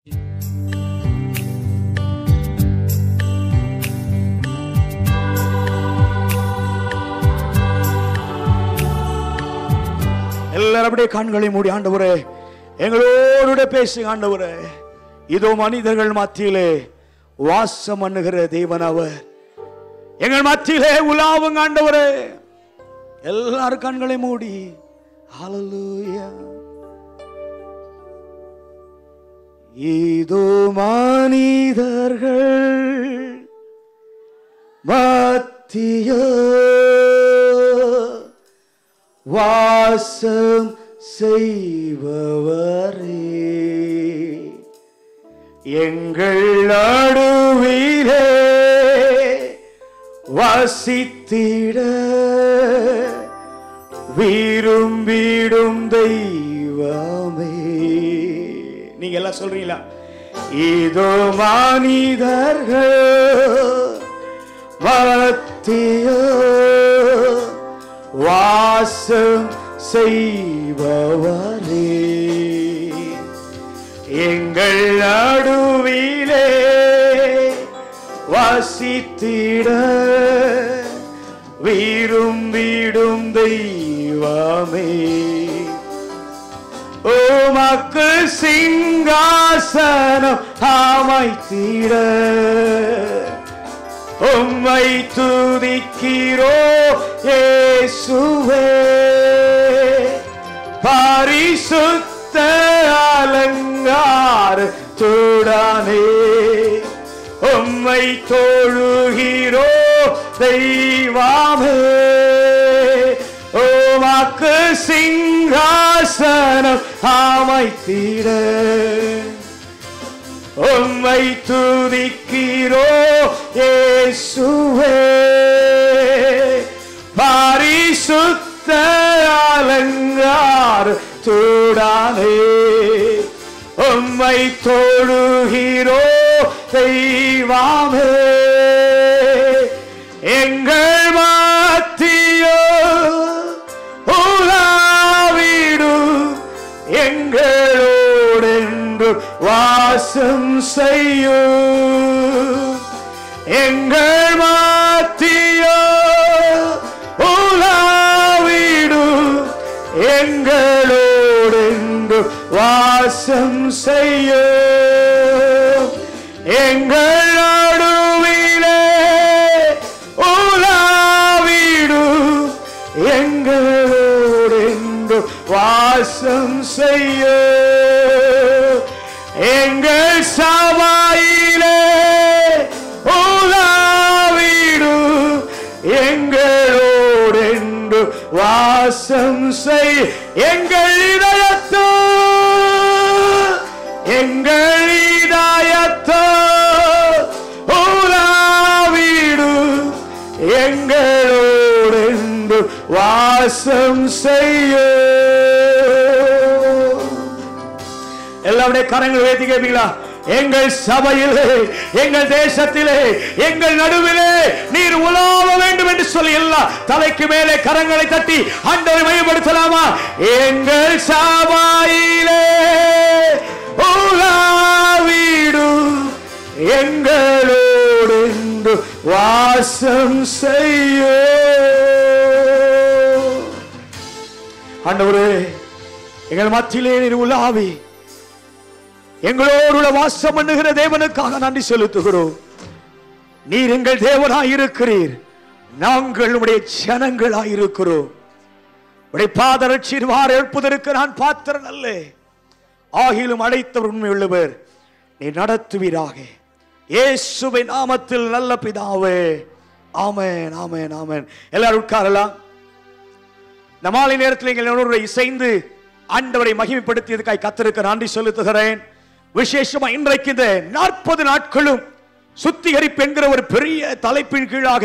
எல்லாரும் அப்படியே கண்களை மூடி, ஆண்டவரே எங்களோடு பேசுங்க ஆண்டவரே. இதோ மனிதர்கள் மத்தியிலே வாசம் பண்ணுகிற தேவன் அவர். எங்கள் மத்தியிலே உலாவுங்க ஆண்டவரே. எல்லாரும் கண்களை மூடி. ஹல்லேலூயா. இதோ மனிதர்கள் மத்தியே வாசம் செய்பவரே, எங்கள் நடுவிலே வசித்திட விரும்பிடும் தெய்வமே. நீங்க எல்லாம் சொல்றீங்களா? இதோ மனிதர்கள் மத்தியே வாசம் செய்பவரே, எங்கள் நடுவிலே வசித்திட விரும்பிடும் தெய்வமே. உமக்கு சிங்காசனம் அமைத்திட உம்மை துதிக்கிறோ இயேசுவே. பரிசுத்த அலங்காரத்துடனே உம்மை தொழுகிறோ தெய்வமே. உமக்கு சிங்காசனம் அமைத்திட உம்மை துதிக்கிறோ இயேசுவே. பரிசுத்த அலங்காரத்துடனே உம்மை தொழுகிறோ தெய்வமே. எங்கள் மத்தியோ உலாவிடும் எங்களோடென்று வாசம் செய்யும். எங்கள் மத்தியோ உலாவிடும் எங்களோடென்று வாசம் செய்யும். எங்கள் நடுவிலே உலாவிடும் எங்களோடென்று வாசம் செய்யும். எங்கள் சபையிலே உலாவிடும் எங்களோடென்று வாசம் செய். எங்கள் இதயத்தோ உலாவிடும் எங்களோடென்று வாசம் செய்யும். எல்லாருடைய கரங்கள் உயர்த்தி கேட்பீங்களா? எங்கள் சபையிலே, எங்கள் தேசத்திலே, எங்கள் நடுவிலே நீர் உலாவ வேண்டும் என்று சொல்லி எல்லாம் தலைக்கு மேலே கரங்களை தட்டி ஆண்டவரை மையப்படுத்தலாமா? எங்கள் சபையிலே உலாவிடும் எங்களோடு வாசம் செய்யும். ஆண்டவரே, எங்கள் மத்தியிலே நீர் உலாவி எங்களோடு வாசம் பண்ணுகிற தேவனுக்காக நன்றி செலுத்துகிறோம். நீர் எங்கள் தேவனாய் இருக்கிறீர், நாங்கள் உம்முடைய ஜனங்களாய் இருக்கிறோம். உம்முடைய பாதரட்சியின் வார எழுப்புதற்கு நான் பாத்திரன் அல்ல, ஆகிலும் அழைத்தவர் உண்மை உள்ளவர், நீ நடத்துவீராக. இயேசுவின் நாமத்தில் நல்ல பிதாவே, ஆமென், ஆமென், ஆமென். எல்லாரும் உட்காரலாம். இந்த மாலை நேரத்தில் எங்கள் இசைந்து ஆண்டவரை மகிமைப்படுத்தியதுக்காய் கர்த்தருக்கு நன்றி செலுத்துகிறேன். விசேஷமா இன்றைக்கு இந்த 40 நாட்களும் சுத்திகரிப்பு என்கிற ஒரு பெரிய தலைப்பின் கீழாக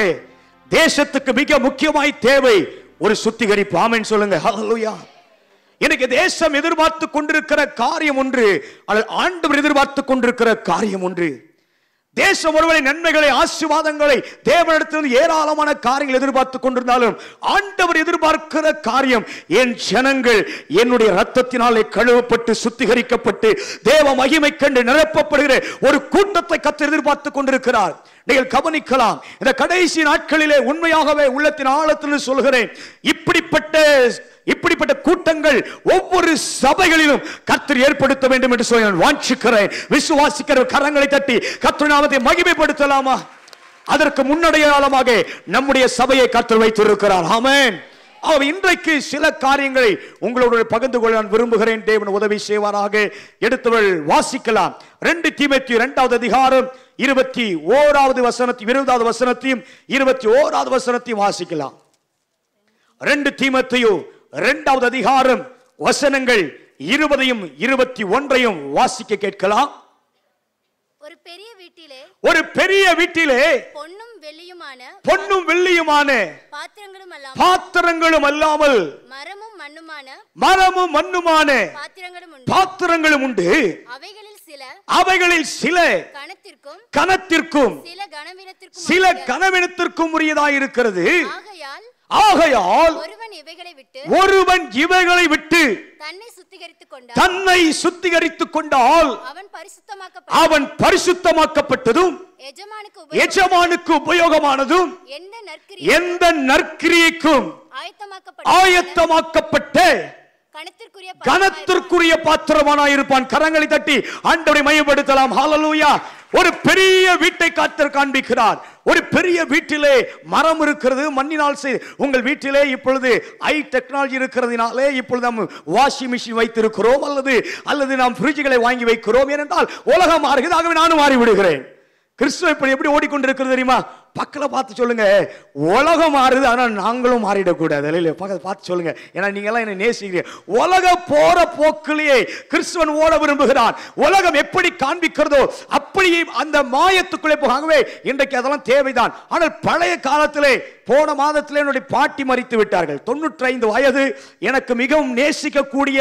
தேசத்துக்கு மிக முக்கியமாய் தேவை ஒரு சுத்திகரிப்பு. ஆமென் சொல்லுங்க. ஹல்லேலூயா. எனக்கு தேசம் எதிர்பார்த்து கொண்டிருக்கிற காரியம் ஒன்று, ஆண்டவர் எதிர்பார்த்து கொண்டிருக்கிற காரியம் ஒன்று. தேசம் ஒருவரை நன்மைகளை ஆசீர்வாதங்களை தேவனிடத்திலிருந்து ஏராளமான காரியங்கள் எதிர்பார்த்து கொண்டிருந்தாலும் ஆண்டவர் எதிர்பார்க்கிற காரியம் என் ஜனங்கள் என்னுடைய இரத்தத்தினாலே கழுவப்பட்டு சுத்திகரிக்கப்பட்டு தேவ மகிமை கண்டு நிரப்பப்படுகிற ஒரு கூட்டத்தை கர்த்தர் எதிர்பார்த்து கொண்டிருக்கிறார். நீங்கள் கவனிக்கலாம். இந்த கடைசி நாட்களிலே உண்மையாகவே உள்ளத்தின் ஆழத்தில் சொல்கிறேன், இப்படிப்பட்ட கூட்டங்கள் ஒவ்வொரு சபைகளிலும் கர்த்தர் ஏற்படுத்த வேண்டும் என்று சொல்லி நான் வாஞ்சிக்கிறேன். விசுவாசிக்கிற கரங்களை தட்டி கர்த்தர் நாமத்தை மகிமைப்படுத்தலாமா? அதற்கு முன்னடையாளமாக நம்முடைய சபையை கர்த்தர் வைத்திருக்கிறார். ஆமென். இன்றைக்கு சில காரியங்களை உங்களோடு பகிர்ந்து கொள்ள நான் விரும்புகிறேன். தேவன் உதவி செய்வாராக. எடுத்தவள் வாசிக்கலாம். 2 தீமோத்தேயு 2வது அதிகாரம் 21வது வசனத்தையும் 20வது வசனத்தையும் 21வது வசனத்தையும் வாசிக்கலாம். 2 தீமோத்தேயு 2வது அதிகாரம் வசனங்கள் 20யும் 21யும் வாசிக்க கேட்கலாம். ஒரு பெரிய வீட்டிலே பொன்னும் வெள்ளியுமான பாத்திரங்களும் அல்லாமல் மரமும் மண்ணுமான பாத்திரங்களும் உண்டு. அவைகளில் சில கனத்திற்கும் சில கனவீனத்திற்கும் உரியதாயிருக்கிறது. ஆகையால் ஒருவன் இவைகளை விட்டு தன்னை சுத்திகரித்துக் கொண்டால் அவன் பரிசுத்தமாக்கப்பட்டதும் எஜமானுக்கு உபயோகமானதும் எந்த நற்கிரியைக்கும் ஆயத்தமாக்கப்பட்ட கனத்திற்குரிய பாத்திரமானாயிருப்பான். கரங்களை தட்டி ஆண்டவரை மையப்படுத்தலாம். ஹல்லேலூயா. ஒரு பெரிய வீட்டை கர்த்தர் காண்பிக்கிறார். ஒரு பெரிய வீட்டிலே மரம் இருக்கிறது, மண்ணினால் உங்கள் வீட்டிலே இப்பொழுது டெக்னாலஜி இருக்கிறதுனாலே இப்பொழுது நாம் வாஷிங் மிஷின் வைத்திருக்கிறோம், அல்லது நாம் ஃப்ரிட்ஜுகளை வாங்கி வைக்கிறோம். ஏனென்றால் உலகம் மாறுகிறது, ஆகவே நானும் மாறி விடுகிறேன். கிறிஸ்துவ இப்படி எப்படி ஓடிக்கொண்டிருக்கிறது தெரியுமா? பக்கத்தில் பார்த்து சொல்லுங்க, உலகம் மாறுது, ஆனால் நாங்களும் மாறிடக்கூடாது. இல்லையா? பக்கத்தில் பார்த்து சொல்லுங்க, ஏன்னா நீங்க எல்லாம் என்ன நேசிக்கிறீங்க. உலகம் போற போக்கிலேயே கிறிஸ்துவன் ஓட விரும்புகிறான். உலகம் எப்படி காண்பிக்கிறதோ அப்படி அந்த மாயத்துக்குள்ளே போகவே இன்றைக்கு அதெல்லாம் தேவைதான். ஆனால் பழைய காலத்திலே போன மாதத்திலே என்னுடைய பாட்டி மரித்து விட்டார்கள். 95 வயது. எனக்கு மிகவும் நேசிக்கக்கூடிய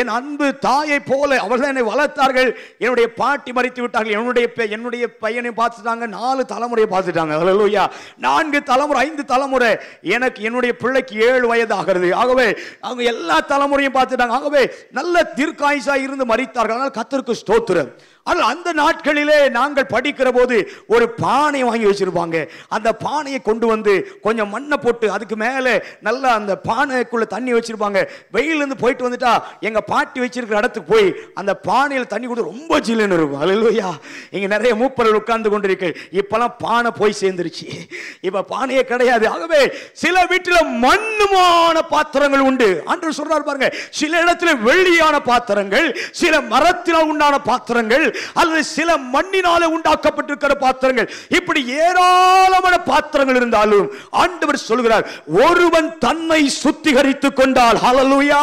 என் அன்பு தாயை போல அவர்கள் என்னை வளர்த்தார்கள். என்னுடைய பாட்டி மரித்து விட்டார்கள். என்னுடைய பையனை பார்த்துட்டாங்க, 4 தலைமுறையை பார்த்துட்டாங்க. ஹல்லேலூயா. 4 தலைமுறை 5 தலைமுறை. எனக்கு என்னுடைய பிள்ளைக்கு 7 வயது ஆகிறது. ஆகவே அவங்க எல்லா தலைமுறையும் பார்த்துட்டாங்க. ஆகவே நல்ல தீர்க்காயுசா இருந்து மரித்தார்கள். ஆனால் கர்த்தருக்கு ஸ்தோத்திரம். ஆனால் அந்த நாட்களிலே நாங்கள் படிக்கிற போது ஒரு பானை வாங்கி வச்சிருப்பாங்க. அந்த பானையை கொண்டு வந்து கொஞ்சம் மண்ணை போட்டு அதுக்கு மேலே நல்லா அந்த பானைக்குள்ள தண்ணி வச்சிருப்பாங்க. வெயிலிருந்து போயிட்டு வந்துட்டா எங்க பாட்டி வச்சிருக்கிற இடத்துக்கு போய் அந்த பானையில் தண்ணி கொடுத்து ரொம்ப ஜில்லுன்னு இருக்கும். ஹல்லேலூயா. இங்க நிறைய மூப்பர்கள் உட்கார்ந்து கொண்டிருக்கு. இப்பெல்லாம் பானை போய் சேர்ந்துருச்சு, இப்ப பானையே கிடையாது. ஆகவே சில வீட்டில் மண்ணுமான பாத்திரங்கள் உண்டு. ஆண்டவர் சொல்றார் பாருங்க, சில இடத்துல வெள்ளியான பாத்திரங்கள், சில மரத்தினால் உண்டான பாத்திரங்கள், அல்லது சில மண்ணினாலே உண்டாக்கப்பட்டிருக்கிற பாத்திரங்கள், இப்படி ஏராளமான பாத்திரங்கள் இருந்தாலும் ஆண்டவர் சொல்கிறார், ஒருவன் தன்னை சுத்திகரித்துக் கொண்டால், ஹல்லேலூயா,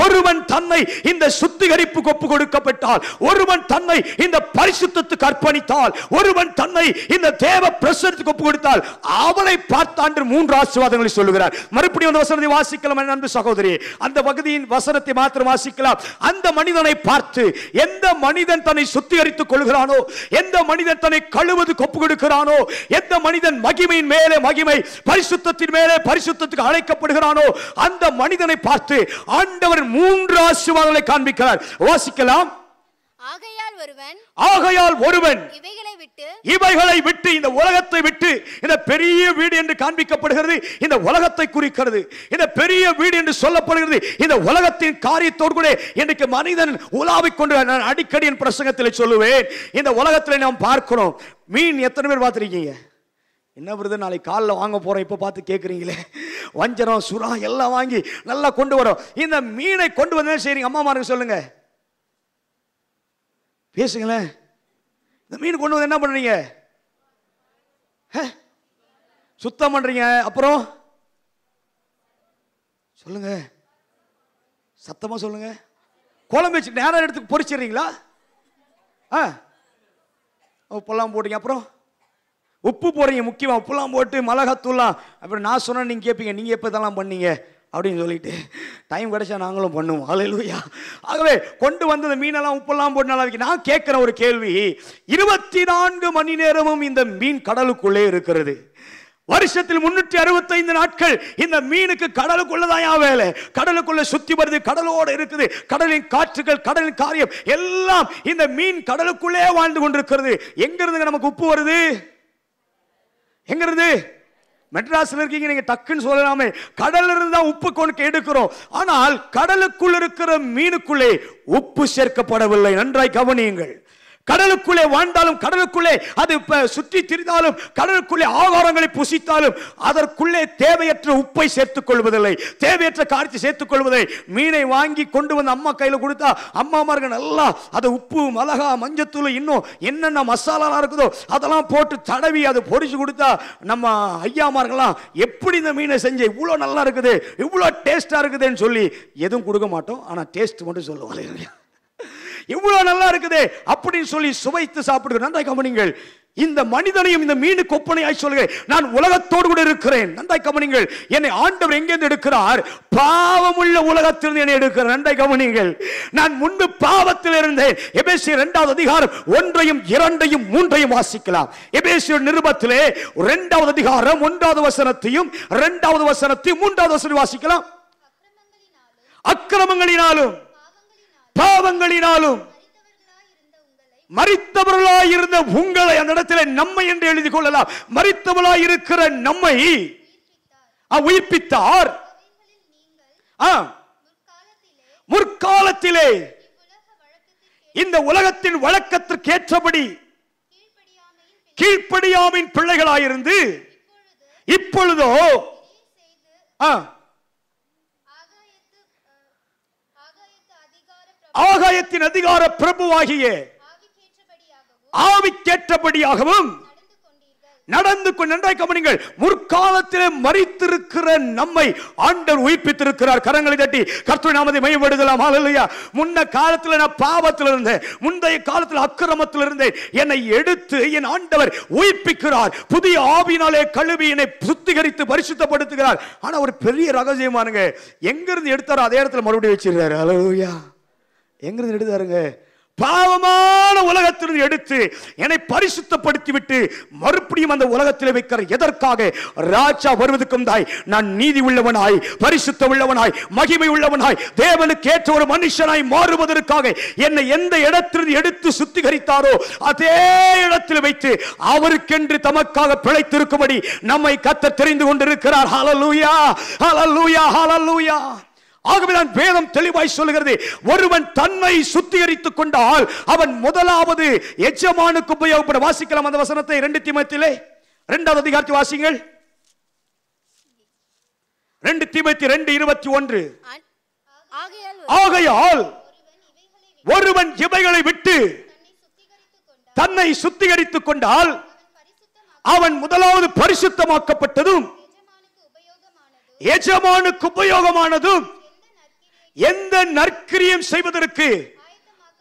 ஒருவன் தன்னை இந்த சுத்திகரிப்புக்கு ஒப்பு கொடுக்கப்பட்டால், ஒருவன் தன்னை இந்த பரிசுத்தத்துக்கு அர்ப்பணித்தால், ஒருவன் தன்னை இந்த தேவ பிரசன்னத்துக்கு ஒப்பு கொடுத்தால் அவனை பார்த்தாண்டு 3 ஆசீர்வாதங்களை சொல்லுகிறார். மறுபடியும் அந்த வசனத்தை வாசிக்கலாம் என் அன்பு சகோதரி. அந்த பகுதியின் வசனத்தை மாத்திரம் வாசிக்கலாம். அந்த மனிதனை பார்த்து, எந்த மனிதன் தன்னை சுத்திகரித்துக் கொள்கிறானோ, எந்த மனிதன் தன்னை கழுவது ஒப்பு கொடுக்கிறானோ, எந்த மனிதன் மகிமையின் மேலே மகிமை, பரிசுத்தத்தின் மேலே பரிசுத்தத்துக்கு அழைக்கப்படுகிறானோ, அந்த மனிதனை பார்த்து ஆண்டவர் 3 ஆசீர்வாதங்களை காண்பிக்கிறார். வாசிக்கலாம். ஆகையால் ஒருவன் இவைகளை விட்டு இந்த உலகத்தை விட்டு, இந்த பெரிய வீடு என்று காண்பிக்கப்படுகிறது இந்த உலகத்தை குறிக்கிறது. இந்த பெரிய வீடு என்று சொல்லப்படுகிறது இந்த உலகத்தின் காரியத்தோடு கூட இன்றைக்கு மனிதன் உலாவிக் கொண்டு, நான் அடிக்கடி என் பிரசங்கத்தில் சொல்லுவேன், இந்த உலகத்தில் நாம் பார்க்கிறோம். மீன் எத்தனை பேர் பார்த்திருக்கீங்க? என்ன வருது நாளைக்கு காலைல வாங்க போறோம், இப்ப பார்த்து கேட்குறீங்களே. வஞ்சரம் சுறா எல்லாம் வாங்கி நல்லா கொண்டு வரோம். இந்த மீனை கொண்டு வந்து சரி அம்மா மாருக்கு சொல்லுங்க, பேசுங்களேன். இந்த மீன் கொண்டு வந்து என்ன பண்றீங்க? சுத்தம் பண்றீங்க. அப்புறம் சொல்லுங்க, சத்தமா சொல்லுங்க. குழம்பு வச்சு நேரம் எடுத்து பொரிச்சிடுறீங்களா? உப்பெல்லாம் போடுறீங்க, அப்புறம் உப்பு போடுறீங்க. முக்கியமாக உப்புலாம் போட்டு மிளகாத்தூள்லாம். அப்புறம் நான் சொன்ன நீங்கள் கேட்பீங்க, நீங்கள் எப்போ இதெல்லாம் பண்ணீங்க? அப்படின்னு சொல்லிட்டு டைம் கிடைச்சா நாங்களும் பண்ணுவோம். ஹல்லேலூயா. ஆகவே கொண்டு வந்த மீனெல்லாம் உப்பெல்லாம் போட்டு நல்லா இருக்கு. நான் கேட்கிற ஒரு கேள்வி, 24 மணி நேரமும் இந்த மீன் கடலுக்குள்ளே இருக்கிறது. வருஷத்தில் 365 நாட்கள் இந்த மீனுக்கு கடலுக்குள்ளதான் வேலை. கடலுக்குள்ள சுத்தி வருது, கடலோட இருக்குது, கடலின் காற்றுகள், கடலின் காரியம் எல்லாம் இந்த மீன் கடலுக்குள்ளே வாழ்ந்து கொண்டிருக்கிறது. எங்க இருந்து நமக்கு உப்பு வருது? எங்க இருந்து? மெட்ராஸ்ல இருக்கீங்க, நீங்க டக்குன்னு சொல்லலாமே, கடல்ல இருந்து தான் உப்பு கொண்டு எடுக்கிறோம். ஆனால் கடலுக்குள் இருக்கிற மீனுக்குள்ளே உப்பு சேர்க்கப்படவில்லை. நன்றாய் கவனியுங்கள். கடலுக்குள்ளே வாழ்ந்தாலும், கடலுக்குள்ளே அது சுற்றி திரிந்தாலும், கடலுக்குள்ளே ஆகாரங்களை புசித்தாலும் அதற்குள்ளே தேவையற்ற உப்பை சேர்த்துக் கொள்வதில்லை, தேவையற்ற காரியத்தை சேர்த்துக் கொள்வதில்லை. மீனை வாங்கி கொண்டு வந்து அம்மா கையில கொடுத்தா அம்மாமார்கள் நல்லா அது உப்பு, மிளகா, மஞ்சத்தூள், இன்னும் என்னென்ன மசாலா இருக்குதோ அதெல்லாம் போட்டு தடவி அதை பொரிச்சு கொடுத்தா நம்ம ஐயாமார்கள்லாம் எப்படி இந்த மீனை செஞ்ச இவ்வளோ நல்லா இருக்குது, இவ்வளோ டேஸ்டா இருக்குதுன்னு சொல்லி எதுவும் கொடுக்க மாட்டோம். ஆனா டேஸ்ட் மட்டும் சொல்லுவாங்க, இவ்வளவு நல்லா இருக்குது அப்படின்னு சொல்லி சுவைத்து சாப்பிடுகிறோம். நன்றாய் கவனிங்கள். இந்த மனிதனையும் இந்த மீனுக்கு ஒப்பனையாய் சொல்கிறேன். நான் உலகத்தோடு கூட இருக்கிறேன். நன்றாய் கவனிங்கள். என்னை ஆண்டவர் எங்கிருந்து எடுக்கிறார்? பாவமுள்ள உலகத்திலிருந்து என்னை எடுக்கிறார். நன்றாய் கவனிங்கள். நான் முன்பு பாவத்தில் இருந்தேன். எபேசியர் 2வது அதிகாரம் 1, 2, 3 வாசிக்கலாம். எபேசியர் நிருபத்திலே 2வது அதிகாரம் 1வது வசனத்தையும் 2வது வசனத்தையும் 3வது வசனத்தையும் வாசிக்கலாம். அக்கிரமங்களினாலும் பாவங்களினாலும் மரித்தவர்களாயிருந்த உங்களை, அந்த இடத்துல நம்மை என்று எழுதி கொள்ளலாம், மரித்தவர்களாயிருக்கிற நம்மை உயிர்ப்பித்தார். முற்காலத்திலே இந்த உலகத்தின் வழக்கத்திற்கு ஏற்றபடி கீழ்ப்படியாமையின் பிள்ளைகளாயிருந்து இப்பொழுதோ ஆகாயத்தின் அதிகார பிரபுவாகிய ஆவிக்கேற்றபடியாகவும் நடந்து கொண்டு. நன்றாய் கவனிங்கள். முற்காலத்திலே மரித்திருக்கிற நம்மை ஆண்டவர் உயிர்ப்பித்திருக்கிறார். கரங்களை தட்டி கர்த்தருடைய நாமத்தை மகிமைப்படுத்தலாம். ஹல்லேலூயா. முன்ன காலத்தில் நான் பாவத்தில் இருந்தேன், முந்தைய காலத்தில் அக்கிரமத்தில் இருந்தேன். என்னை எடுத்து என் ஆண்டவர் உயிர்ப்பிக்கிறார். புதிய ஆவியினாலே கழுவி என்னை சுத்திகரித்து பரிசுத்தப்படுத்துகிறார். ஆனா ஒரு பெரிய ரகசியமானுங்க, எங்கிருந்து எடுத்தாரோ அதே இடத்துல மறுபடியும் வச்சிருக்காரு. ஹல்லேலூயா. எங்கிருந்து எடுத்தாருங்க? பாவமான உலகத்திலிருந்து எடுத்து என்னை பரிசுத்தப்படுத்தி விட்டு மறுபடியும் அந்த உலகத்தில் வைக்கிற. எதற்காக? ராஜா வருவதற்கும் தாய் நான் நீதி உள்ளவனாய், பரிசுத்த உள்ளவனாய், மகிமை உள்ளவனாய், தேவனுக்கு ஏற்ற ஒரு மனுஷனாய் மாறுவதற்காக என்னை எந்த இடத்திலிருந்து எடுத்து சுத்திகரித்தாரோ அதே இடத்தில் வைத்து அவருக்கென்று தமக்காக பிழைத்திருக்கும்படி நம்மை கர்த்தர் தெரிந்து கொண்டிருக்கிறார். ஹல்லேலூயா, ஹல்லேலூயா, ஹல்லேலூயா. ஆகவேதான் வேதம் தெளிவாய் சொல்கிறது, ஒருவன் தன்னை சுத்திகரித்துக் கொண்டால் அவன் முதலாவது எஜமானுக்கு உபயோகப்பட. வாசிக்கலாம் அந்த வசனத்தை 2 தீமோத்தேயுவிலே 2வது அதிகாரத்தை வாசிங்கள். 2 தீமோத்தேயு 2:21. ஆகையால் ஒருவன் இவைகளை விட்டு தன்னை சுத்திகரித்துக் கொண்டால் அவன் முதலாவது பரிசுத்தமாக்கப்பட்டதும் எஜமானுக்கு உபயோகமானதும் எந்த நற்கிரியம் செய்வதற்கு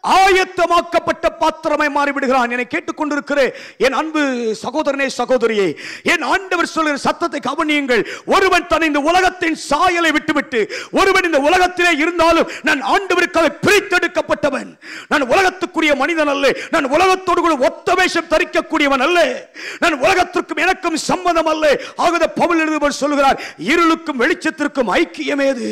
ஆயத்தமாக்கப்பட்ட பாத்திரமாய் மாறிவிடுகிறான். என்னை கேட்டுக்கொண்டிருக்கிற என் அன்பு சகோதரனே, சகோதரியே, என் ஆண்டவர் சொல்கிற சத்தத்தை கவனியுங்கள். ஒருவன் தன் இந்த உலகத்தின் சாயலை விட்டுவிட்டு, ஒருவன் இந்த உலகத்திலே இருந்தாலும் நான் ஆண்டவருக்காக பிரித்தெடுக்கப்பட்டவன், நான் உலகத்துக்குரிய மனிதன் அல்ல, நான் உலகத்தோடு கூட ஒத்த வேஷம் தரிக்கக்கூடியவன் அல்ல, நான் உலகத்திற்கும் எனக்கும் சம்பந்தம் அல்ல. ஆகவே பவுல் எழுதுபவர் சொல்கிறார், இருளுக்கும் வெளிச்சத்திற்கும் ஐக்கியமேது,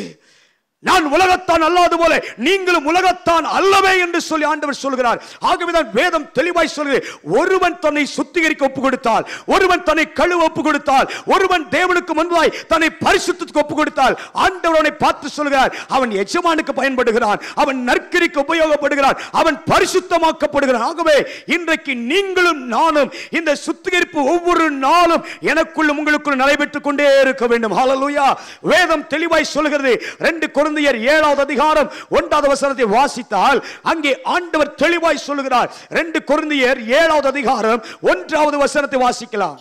நான் உலகத்தான் அல்லாது போல நீங்களும் உலகத்தான் அல்லவே என்று சொல்லி ஆண்டவர் சொல்கிறார். ஆகவேதான் வேதம் தெளிவாய் சொல்கிறது, ஒருவன் தன்னை சுத்திகரிக்க ஒப்பு கொடுத்தால், ஒருவன் தன்னை கழுவ ஒப்பு கொடுத்தால், ஒருவன் தேவனுக்கு முன்பாய் தன்னை பரிசுத்தத்துக்கு ஒப்பு கொடுத்தால் ஆண்டவர் அவனை பார்த்து சொல்கிறார், அவன் எஜமானுக்கு பயன்படுகிறான், அவன் நற்கிரிக்கு உபயோகப்படுகிறான், அவன் பரிசுத்தமாக்கப்படுகிறான். ஆகவே இன்றைக்கு நீங்களும் நானும் இந்த சுத்திகரிப்பு ஒவ்வொரு நாளும் எனக்குள்ளும் உங்களுக்குள் நடைபெற்றுக் கொண்டே இருக்க வேண்டும். ஹல்லேலூயா. வேதம் தெளிவாய் சொல்கிறது. 2 கொரிந்தியர் 7வது அதிகாரம் 1வது வசனத்தை வாசித்தால் அங்கே ஆண்டவர் தெளிவாய் சொல்கிறார். 2 கொரிந்தியர் 7வது அதிகாரம் 1வது வசனத்தை வாசிக்கலாம்.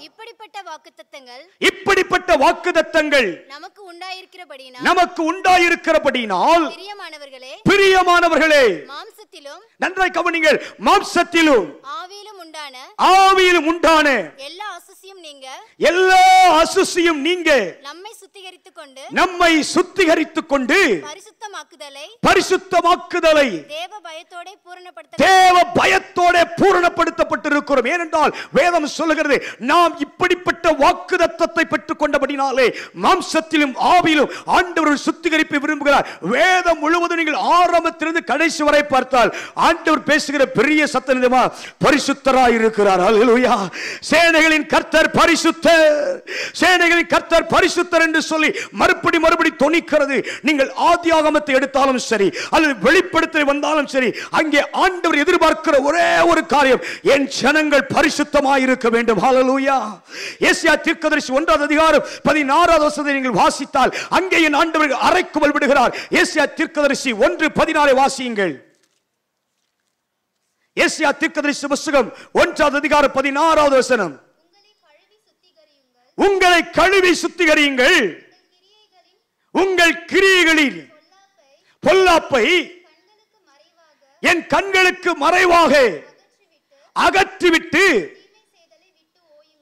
இப்படிப்பட்ட வாக்குத்தத்தங்கள் நமக்கு உண்டாயிருக்கிறபடியினால் பிரியமானவர்களே, நன்றாய் கவனிங்கள், மாம்சத்திலும் உண்டான எல்லா அசுசியும் நீங்க நம்மை சுத்திகரித்துக் கொண்டு பரிசுத்தமாக்குதலை தேவ பயத்தோட பூரணப்படுத்தப்பட்டிருக்கிறோம். ஏனென்றால் வேதம் சொல்லுகிறது, நாம் இப்படிப்பட்ட வாக்குத்தத்தத்தை பெற்றுக் கொண்டபடினாலே மாம்சத்திலும் ஆவியிலும் ஆண்டவர் சுத்திகரிப்பை விரும்புகிறார். வேதம் முழுவதும் நீங்கள் ஆரம்பத்திலிருந்து கடைசி வரை பார்த்தால் ஆண்டவர் பேசுகிற பெரிய சத்தமா பரிசுத்தராய் இருக்கிறார். அல்லேலூயா. சேனைகளின் கர்த்தர் பரிசுத்தர், சேனைகளின் கர்த்தர் பரிசுத்தர் என்று சொல்லி மறுபடி தொனிக்கிறது. நீங்கள் ஆதியாகமத்தை எடுத்தாலும் சரி அல்லது வெளிப்படுத்தல் வந்தாலும் சரி, அங்கே ஆண்டவர் எதிர்பார்க்கிற ஒரே ஒரு காரியம், என் ஜனங்கள் பரிசுத்தமாய் இருக்க வேண்டும். ஹல்லேலூயா. ஏசாயா தீர்க்கதரிசி 1 அதிகாரம் 16 வசனத்தை நீங்கள் வாசித்தால் அங்கே என் ஆண்டவர் அறைக்குள் விடுகிறார். ஏசாயா தீர்க்கதரிசி 1:16 வாசியுங்கள். ஏசாயா தீர்க்கதரிசி புத்தகம் 1 அதிகாரம் 16 வசனம். உங்களை கழுவி சுத்திகரியுங்கள், உங்கள் கிரியைகளில் பொல்லாப்பை என் கண்களுக்கு மறைவாக அகற்றிவிட்டு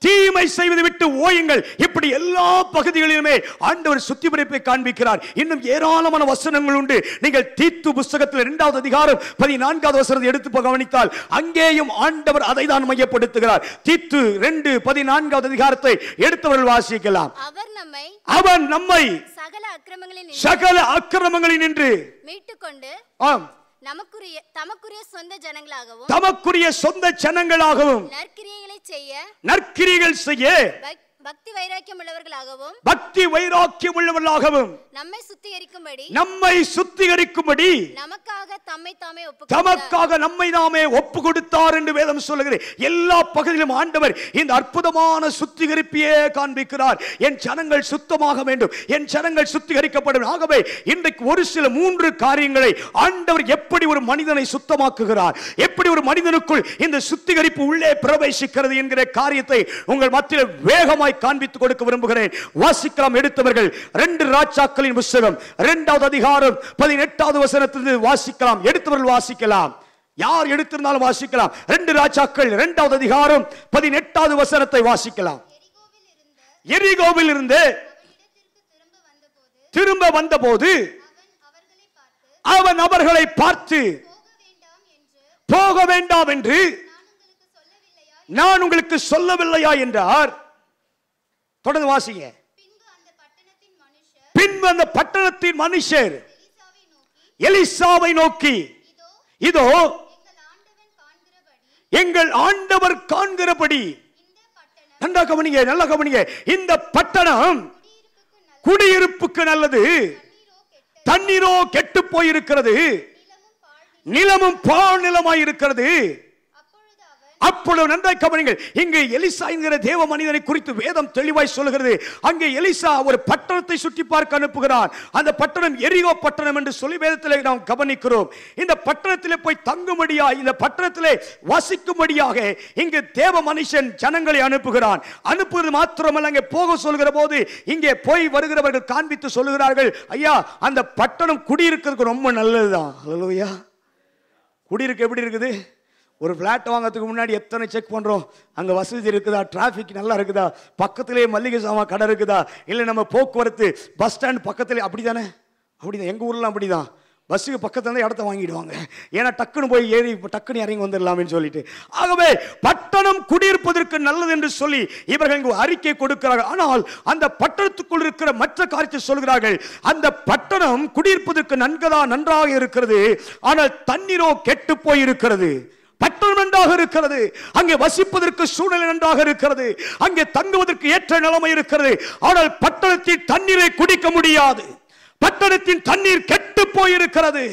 தீமை செய்வது விட்டு ஓயுங்கள். இப்படி எல்லா பகுதிகளிலுமே ஆண்டவர் சுத்திகரிப்பை காண்பிக்கிறார். இன்னும் ஏராளமான வசனங்கள் உண்டு. நீங்கள் தீத்து புத்தகத்தில் 2 அதிகாரம் 14 வசனத்தை எடுத்து கவனித்தால் அங்கேயும் ஆண்டவர் அதை தான் மையப்படுத்துகிறார். தீத்து 2:14 அதிகாரத்தை எடுத்தவர்கள் வாசிக்கலாம். அவர் நம்மை சகல அக்கிரமங்களில் நின்று மீட்டுக்கொண்டு தமக்குரிய சொந்த ஜனங்களாகவும் நற்கிரியைகள் செய்ய பக்தி வைராக்கியம் உள்ளவர்களாகவும் நம்மை சுத்திகரிக்கும்படி தமக்காக நம்மை தாமே ஒப்பு கொடுத்தார் என்று வேதம் சொல்லுகிறது. எல்லா பகுதியிலும் ஆண்டவர் இந்த அற்புதமான சுத்திகரிப்பையே காண்பிக்கிறார். என் ஜனங்கள் சுத்தமாக வேண்டும், என் ஜனங்கள் சுத்திகரிக்கப்படும். ஆகவே இன்றைக்கு ஒரு சில 3 காரியங்களை ஆண்டவர் எப்படி ஒரு மனிதனை சுத்தமாக்குகிறார், எப்படி ஒரு மனிதனுக்குள் இந்த சுத்திகரிப்பு உள்ளே பிரவேசிக்கிறது என்கிற காரியத்தை உங்கள் மத்தியில் வேகமாய் காண்பித்துக் கொடுக்க விரும்புகிறேன். வாசிக்கலாம். எடுத்தவர்கள் 2 ராஜாக்களின் புத்தகம் 2 அதிகாரம் 18 வசனத்திலிருந்து வாசிக்கலாம். எடுத்தவர்கள் வாசிக்கலாம், யார் எடுத்திருந்தாலும் வாசிக்கலாம். 2 ராஜாக்கள் 2 அதிகாரம் 18 வசனத்தை வாசிக்கலாம். எரிகோவில் இருந்து திரும்ப வந்தபோது அவன் அவர்களை பார்த்து, போக வேண்டாம் என்று நான் உங்களுக்கு சொல்லவில்லையா என்றார். தொடர்ந்து வாசிங்க. பின்பு அந்த பட்டணத்தின் மனுஷர் எலிசாவை நோக்கி, இதோ எங்கள் ஆண்டவர் காண்கிறபடி, நல்லா கவனிங்க, நல்லா கவனிங்க, இந்த பட்டணம் குடியிருப்புக்கு நல்லது, தண்ணீரோ கெட்டு போயிருக்கிறது, நிலமும் பாழ் நிலமாய் இருக்கிறது. அப்பொழுது நன்றாய் கவனிங்கள். இங்கு எலிசா என்கிற தேவ மனிதனை குறித்து வேதம் தெளிவாய் சொல்கிறது. அங்கே எலிசா ஒரு பட்டணத்தை சுற்றி பார்க்க அனுப்புகிறார். அந்த பட்டணம் எரிகோ பட்டணம் என்று சொல்லி வேதத்திலே நாம் கவனிக்கிறோம். இந்த பட்டணத்திலே போய் தங்கும்படியாக, இந்த பட்டணத்திலே வசிக்கும்படியாக இங்கு தேவ மனுஷன் ஜனங்களை அனுப்புகிறான். அனுப்புவது மாத்திரமல்ல, அங்கே போக சொல்கிற போது இங்கே போய் வருகிறவர்கள் காண்பித்து சொல்லுகிறார்கள், ஐயா அந்த பட்டணம் குடியிருக்கிறதுக்கு ரொம்ப நல்லதுதான். ஹல்லேலூயா. குடியிருக்க எப்படி இருக்குது? ஒரு ஃப்ளாட் வாங்கிறதுக்கு முன்னாடி எத்தனை செக் பண்ணுறோம், அங்கே வசதி இருக்குதா, டிராஃபிக் நல்லா இருக்குதா, பக்கத்துலேயே மல்லிகை சாமான் கடை இருக்குதா, இல்லை நம்ம போக்குவரத்து பஸ் ஸ்டாண்ட் பக்கத்துலேயே, அப்படி தானே? அப்படிதான் எங்கள் ஊர்லாம் அப்படி தான். பஸ்ஸுக்கு பக்கத்துல இடத்த வாங்கிடுவாங்க, ஏன்னா டக்குன்னு போய் ஏறி டக்குன்னு இறங்கி வந்துடலாம்னு சொல்லிட்டு. ஆகவே பட்டணம் குடியிருப்பதற்கு நல்லது என்று சொல்லி இவர்கள் இங்கு அறிக்கை கொடுக்கிறார்கள். ஆனால் அந்த பட்டணத்துக்குள் இருக்கிற மற்ற காரியத்தை சொல்கிறார்கள். அந்த பட்டணம் குடியிருப்பதற்கு நன்றாக இருக்கிறது, ஆனால் தண்ணீரோ கெட்டு போய் இருக்கிறது. பட்டணம் நன்றாக இருக்கிறது, அங்கே வசிப்பதற்கு சூழ்நிலை நன்றாக இருக்கிறது, அங்கே தங்குவதற்கு ஏற்ற நிலைமை இருக்கிறது. ஆனால் பட்டணத்தின் தண்ணீரை குடிக்க முடியாது, பட்டணத்தின் தண்ணீர் கெட்டு போயிருக்கிறது,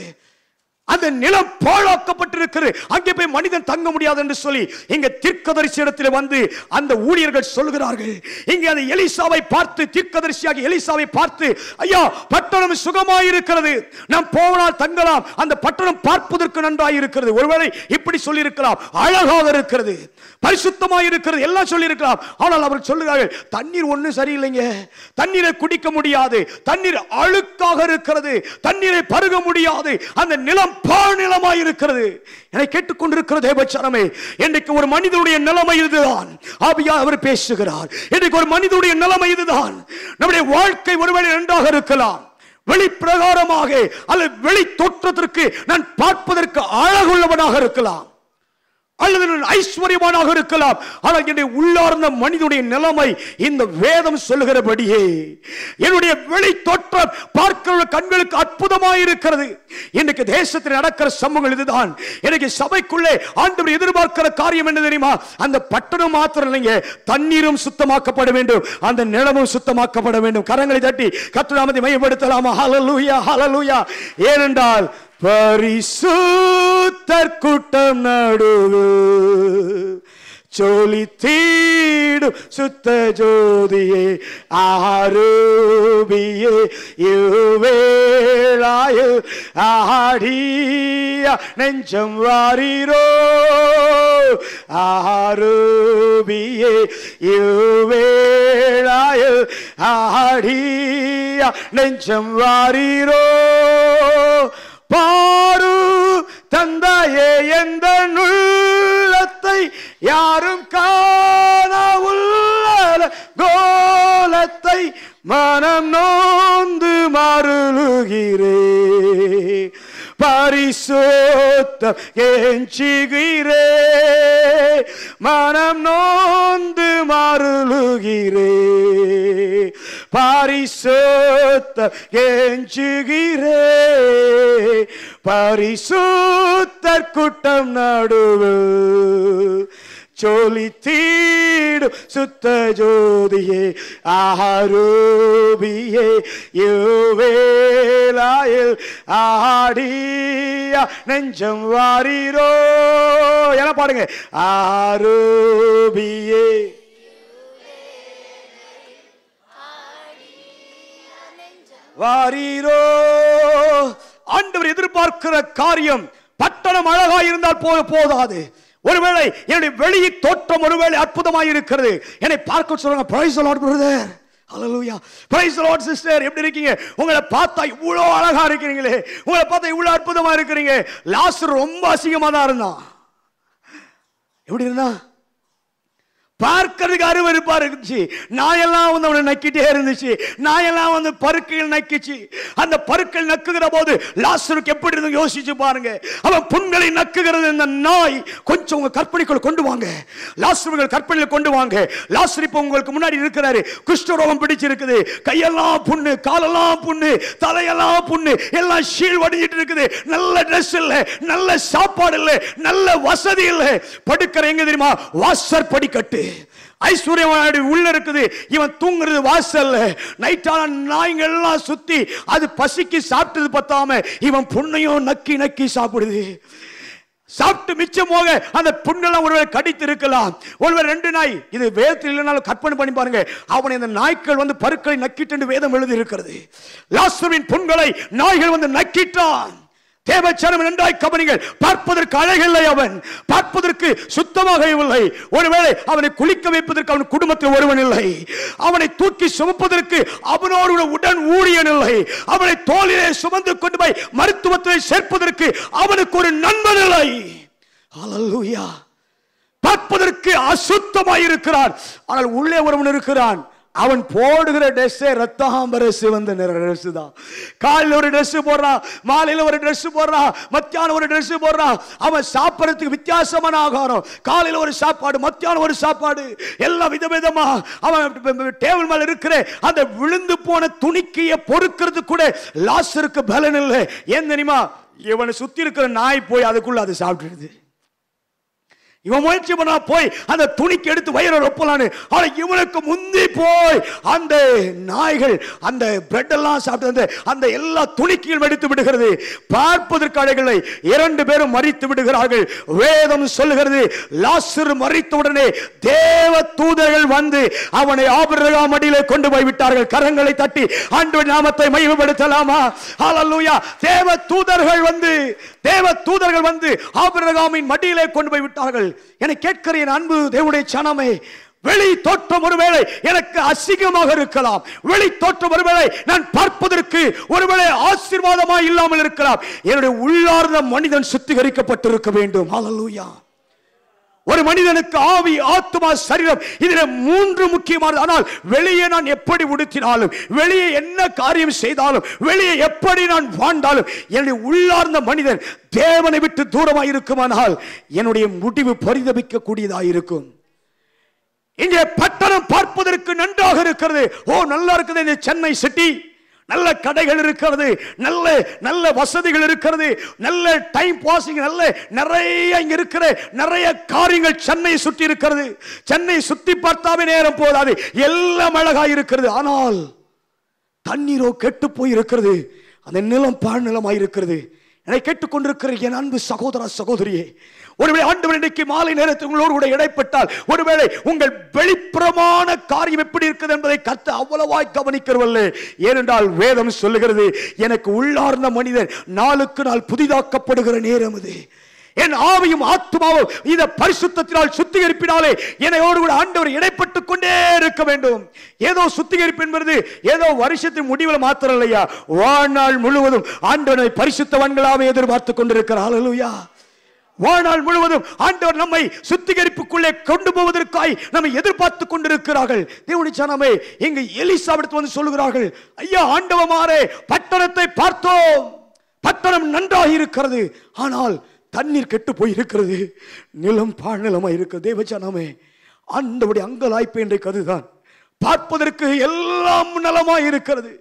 அந்த நிலம் பாழாக்கப்பட்டிருக்கிறது, அங்கே போய் மனிதன் தங்க முடியாது என்று சொல்லி இங்க தீர்க்கதரிசி இடத்தில் வந்து அந்த ஊழியர்கள் சொல்கிறார்கள். இங்கே அந்த எலிசாவை பார்த்து, தீர்க்கதரிசியாக எலிசாவை பார்த்து, ஐயா பட்டணம் சுகமாயிருக்கிறது, நாம் போனால் தங்கலாம், அந்த பட்டணம் பார்ப்பதற்கு நன்றாயிருக்கிறது. ஒருவேளை இப்படி சொல்லி இருக்கலாம், அழகாக இருக்கிறது, பரிசுத்தமாயிருக்கிறது, எல்லாம் சொல்லி இருக்கலாம். ஆனால் அவர்கள் சொல்லுகிறார்கள், தண்ணீர் ஒன்றும் சரியில்லைங்க, தண்ணீரை குடிக்க முடியாது, தண்ணீர் அழுக்காக இருக்கிறது, தண்ணீரை பருக முடியாது, அந்த நிலம் பாழ்நிலமாய் இருக்கிறது. என்னை கேட்டுக்கொண்டிருக்கிற தேவச்சனமே, இன்றைக்கு ஒரு மனிதனுடைய நிலைமை இதுதான். ஆவியா அவர் பேசுகிறார். இன்றைக்கு ஒரு மனிதனுடைய நிலைமை இதுதான். நம்முடைய வாழ்க்கை ஒருவேளை நன்றாக இருக்கலாம், வெளி பிரகாரமாக அல்லது வெளி தோற்றத்திற்கு நான் பார்ப்பதற்கு அழகுள்ளவனாக இருக்கலாம், அல்லது ஐஸ்வர்யமானாக இருக்கலாம். ஆனால் என்னுடைய உள்ளார்ந்த மனிதனுடைய நிலைமை இந்த வேதம் சொல்லுகிறபடியே என்னுடைய வெளி தோற்றம் பார்க்கிற கண்களுக்கு அற்புதமாக இருக்கிறது. இன்றைக்கு தேசத்தில் நடக்கிற சம்பவங்கள் இதுதான். எனக்கு சபைக்குள்ளே ஆண்டவர் எதிர்பார்க்கிற காரியம் என்ன தெரியுமா? அந்த பட்டணம் மாத்திரம் இல்லைங்க, தண்ணீரும் சுத்தமாக்கப்பட வேண்டும், அந்த நிலமும் சுத்தமாக்கப்பட வேண்டும். கரங்களை தட்டி கர்த்தர் நாமத்தை மையப்படுத்தலாமா? ஹல்லேலூயா, ஹல்லேலூயா. ஏனென்றால் பரிசுத்தர் கூட்டம் நடுவு ஜொலி தீடும் சுத்த ஜோதியே ஆரூபியே இவ்வேளாயில் ஆடிய நெஞ்சம் வாரீரோ ஆரூபியே இவ்வேளாயில் ஆடிய நெஞ்சம் வாரீரோ பாரு தந்தையே எந்த உள்ளத்தை யாரும் காண உள்ள கோலத்தை மனம் நோந்து மருளுகிறே பரிசுத்தம் கெஞ்சுகிறே மனம் நோந்து மருளுகிறே பரிசுத்தம் கெஞ்சுகிறே பரிசுத்தர் கூட்டம் நடுவு ஜொலி தீடும் சுத்த ஜோதியே ஆரூபியே இவ்வேளாயில் ஆடிய நெஞ்சம் வாரீரோ. என்ன பாடுங்க? ஆரூபியே வாரீரோ. ஆண்டவர் எதிர்பார்க்கிற காரியம் பட்டணம் அழகா இருந்தால் போதாது. ஒருவேளை என்னுடைய வெளியே தோற்றம் ஒருவேளை அற்புதமாக இருக்கிறது, என்னை பார்க்க சொல்லுங்க. Praise the Lord brother, hallelujah. Praise the Lord sister, எப்படி இருக்கீங்க? உங்களை பார்த்தா இவ்வளோ அழகா இருக்கிறீங்களே, உங்களை பார்த்தா இவ்வளோ அற்புதமா இருக்கிறீங்க. லாசர் ரொம்ப அசிங்கமா தான் இருந்தான். எப்படி இருந்தா? பார்க்கிறதுக்கு அருவருப்பா இருந்துச்சு. நாயெல்லாம் வந்து அவனை நக்கிட்டே இருந்துச்சு. நாயெல்லாம் வந்து பருக்கள் நக்கிச்சு. அந்த பருக்கள் நக்குகிற போது லாசருக்கு எப்படி இருந்து யோசிச்சு பாருங்க. அவன் புண்களை நக்குகிறது இந்த நாய். கொஞ்சம் உங்க கற்பனைக்குள் கொண்டு வாங்க, லாசர்கள் கற்பனையில் கொண்டு வாங்க. லாசர் இப்ப உங்களுக்கு முன்னாடி இருக்கிறாரு, குஷ்டரோகம் பிடிச்சிருக்குது, கையெல்லாம் புண்ணு, காலெல்லாம் புண்ணு, தலையெல்லாம் புண்ணு, எல்லாம் ஷீல் வடிஞ்சிட்டு இருக்குது. நல்ல ட்ரெஸ் இல்ல, நல்ல சாப்பாடு இல்ல, நல்ல வசதி இல்ல. படுக்கிற எங்க தெரியுமா? வாசர் படிக்கட்டு. ஐஸ்வர்யவாடி உள்ள இருக்குது, இவன் தூங்குறது வாசல்ல. நைட்டான நாய்கள்லாம் சுத்தி அது பசிக்கு சாப்பிட்டது பத்தாம இவன் புண்ணையும் நக்கி நக்கி சாப்பிடுது. சாப்பிட்டு மிச்சம் போக அந்த புண்ணெல்லாம் ஒருவேளை கடித்து இருக்கலாம். ஒருவேளை ரெண்டு நாய், இது வேதத்தில் இல்லைனாலும் கற்பனை பண்ணி பாருங்க, அவனை இந்த நாய்க்கள் வந்து பருக்களை நக்கிட்டு வேதம் எழுதி இருக்கிறது. லாசருவின் புண்களை நாய்கள் வந்து நக்கிட்டான். தேவச்சனம் நன்றாய் கவனிங்கள். பார்ப்பதற்கு அழகில்லை, அவன் பார்ப்பதற்கு சுத்தமாக இல்லை. ஒருவேளை அவனை குளிக்க வைப்பதற்கு அவன் குடும்பத்தில் ஒருவன் இல்லை, அவனை தூக்கி சுமப்பதற்கு அவனோடு உடன் ஊழியன் இல்லை, அவனை தோளிலே சுமந்து கொண்டு போய் மருத்துவத்தை சேர்ப்பதற்கு அவனுக்கு ஒரு நண்பன் இல்லை. ஹல்லேலூயா. பார்ப்பதற்கு அசுத்தமாய் இருக்கிறான், ஆனால் உள்ளே ஒருவன் இருக்கிறான். அவன் போடுகிற ட்ரெஸ்ஸே ரத்தாம்பர சிவந்த நிற ட்ரெஸ் தான். காலையில் ஒரு ட்ரெஸ் போடுறான், மாலையில் ஒரு ட்ரெஸ் போடுறான், மத்தியானம் ஒரு ட்ரெஸ் போடுறான். அவன் சாப்பிட்றதுக்கு வித்தியாசமான ஆகாரம். காலையில் ஒரு சாப்பாடு, மத்தியானம் ஒரு சாப்பாடு, எல்லாம் விதவிதமா. அவன் டேபிள் மேல இருக்கிற அந்த விழுந்து போன துணிக்கைய பொறுக்கிறது கூட லாசருக்கு பலன் இல்லை. ஏன் தெரியுமா? இவனை சுத்தி இருக்கிற நாய் போய் அதுக்குள்ள அதை சாப்பிட்டுடுது. இவன் முயற்சி பண்ணா போய் அந்த துணிக்கு எடுத்து வயிறு ரொப்பலான்னு, ஆனா இவனுக்கு முந்தி போய் அந்த நாய்கள் அந்த பிரெட் எல்லாம் சாப்பிட்டு அந்த எல்லா துணிக்கையும் எடுத்து விடுகிறது. பார்ப்பதற்கு அழகில்லை. இரண்டு பேரும் மரித்து விடுகிறார்கள். வேதம் சொல்லுகிறது, லாசர் மரித்த உடனே தேவ தூதர்கள் வந்து அவனை ஆபிரகாம் மடியிலே கொண்டு போய் விட்டார்கள். கரங்களை தட்டி ஆண்டவர் நாமத்தை மகிமைப்படுத்தலாமா? ஹல்லேலூயா. தேவ தூதர்கள் வந்து ஆபிரகாமின் மடியிலே கொண்டு போய் விட்டார்கள். என்னை கேட்கிறேன் அன்பு தேவனுடைய சனமே, வெளி தோற்றம் ஒருவேளை எனக்கு அசிங்கமாக இருக்கலாம், வெளி தோற்றம் ஒருவேளை நான் பார்ப்பதற்கு ஒருவேளை ஆசீர்வாதமாக இல்லாமல் இருக்கலாம். என்னுடைய உள்ளார்ந்த மனிதன் சுத்திகரிக்கப்பட்டிருக்க வேண்டும். ஹல்லேலூயா. ஒரு மனிதனுக்கு ஆவி, ஆத்துமா, சரீரம், இதில் 3 முக்கியமானது. ஆனால் வெளியே நான் எப்படி உடுத்தினாலும், வெளியே என்ன காரியம் செய்தாலும், வெளியே எப்படி நான் வாழ்ந்தாலும், என்னுடைய உள்ளார்ந்த மனிதன் தேவனை விட்டு தூரமாக இருக்குமானால் என்னுடைய முடிவு பரிதபிக்கக்கூடியதாக இருக்கும். இங்கே பட்டணம் பார்ப்பதற்கு நன்றாக இருக்கிறது. ஓ, நல்லா இருக்குது இந்த சென்னை சிட்டி. நல்ல கடைகள் இருக்கிறது, நல்ல நல்ல வசதிகள் இருக்கிறது, நல்ல டைம் பாசிங், நல்ல நிறைய இங்க இருக்கிற நிறைய காரியங்கள் சென்னை சுற்றி இருக்கிறது. சென்னை சுத்தி பார்த்தாவே நேரம் போதாது, எல்லாம் அழகா இருக்கிறது. ஆனால் தண்ணீரோ கெட்டு போய் இருக்கிறது. அந்த நிலம் பாழ் நிலமாய் இருக்கிறது. என்னை கேட்டுக்கொண்டிருக்கிற என் அன்பு சகோதர சகோதரியே, ஒருவேளை ஆண்டவர் இன்றைக்கு மாலை நேரத்தில் உங்களோடு கூட இடைப்பட்டால், ஒருவேளை உங்கள் வெளிப்புறமான காரியம் எப்படி இருக்குது என்பதை கர்த்தர் அவ்வளவாய் கவனிக்கிறவல்ல. ஏனென்றால் வேதம் சொல்லுகிறது, எனக்கு உள்ளார்ந்த மனிதன் நாளுக்கு நாள் புதிதாக்கப்படுகிற நேரம் அது. என் ஆவியும் ஆத்துமாவும் இந்த பரிசுத்தத்தினால் சுத்திகரிப்பினாலே என்னையோடு கூட ஆண்டவர் இடைப்பட்டுக் கொண்டே இருக்க வேண்டும். ஏதோ சுத்திகரிப்பு என்பது ஏதோ வருஷத்தின் முடிவில் மாத்திரம் இல்லையா, வாழ்நாள் முழுவதும் ஆண்டவனை பரிசுத்தவான்களாக எதிர்பார்த்து கொண்டிருக்கிறார். ஹல்லேலூயா. வாழ்நாள் முழுவதும் ஆண்டவர் நம்மை சுத்திகரிப்புக்குள்ளே கொண்டு போவதற்காய் நம்மை எதிர்பார்த்து கொண்டிருக்கிறார்கள். தேவனுடைய ஜனமே, இங்கு எலிசாவிடத்து வந்து சொல்லுகிறார்கள், ஐயா ஆண்டவமாரே, பட்டணத்தை பார்த்தோம், பட்டணம் நன்றாக இருக்கிறது, ஆனால் தண்ணீர் கெட்டு போய் இருக்கிறது, நிலம் பாழ்நிலமாய் இருக்கிறது. தேவஜனமே, ஆண்டவருடைய அங்கலாய்ப்பு இன்றைக்கு அதுதான். பார்ப்பதற்கு எல்லாம் நலமாய் இருக்கிறது,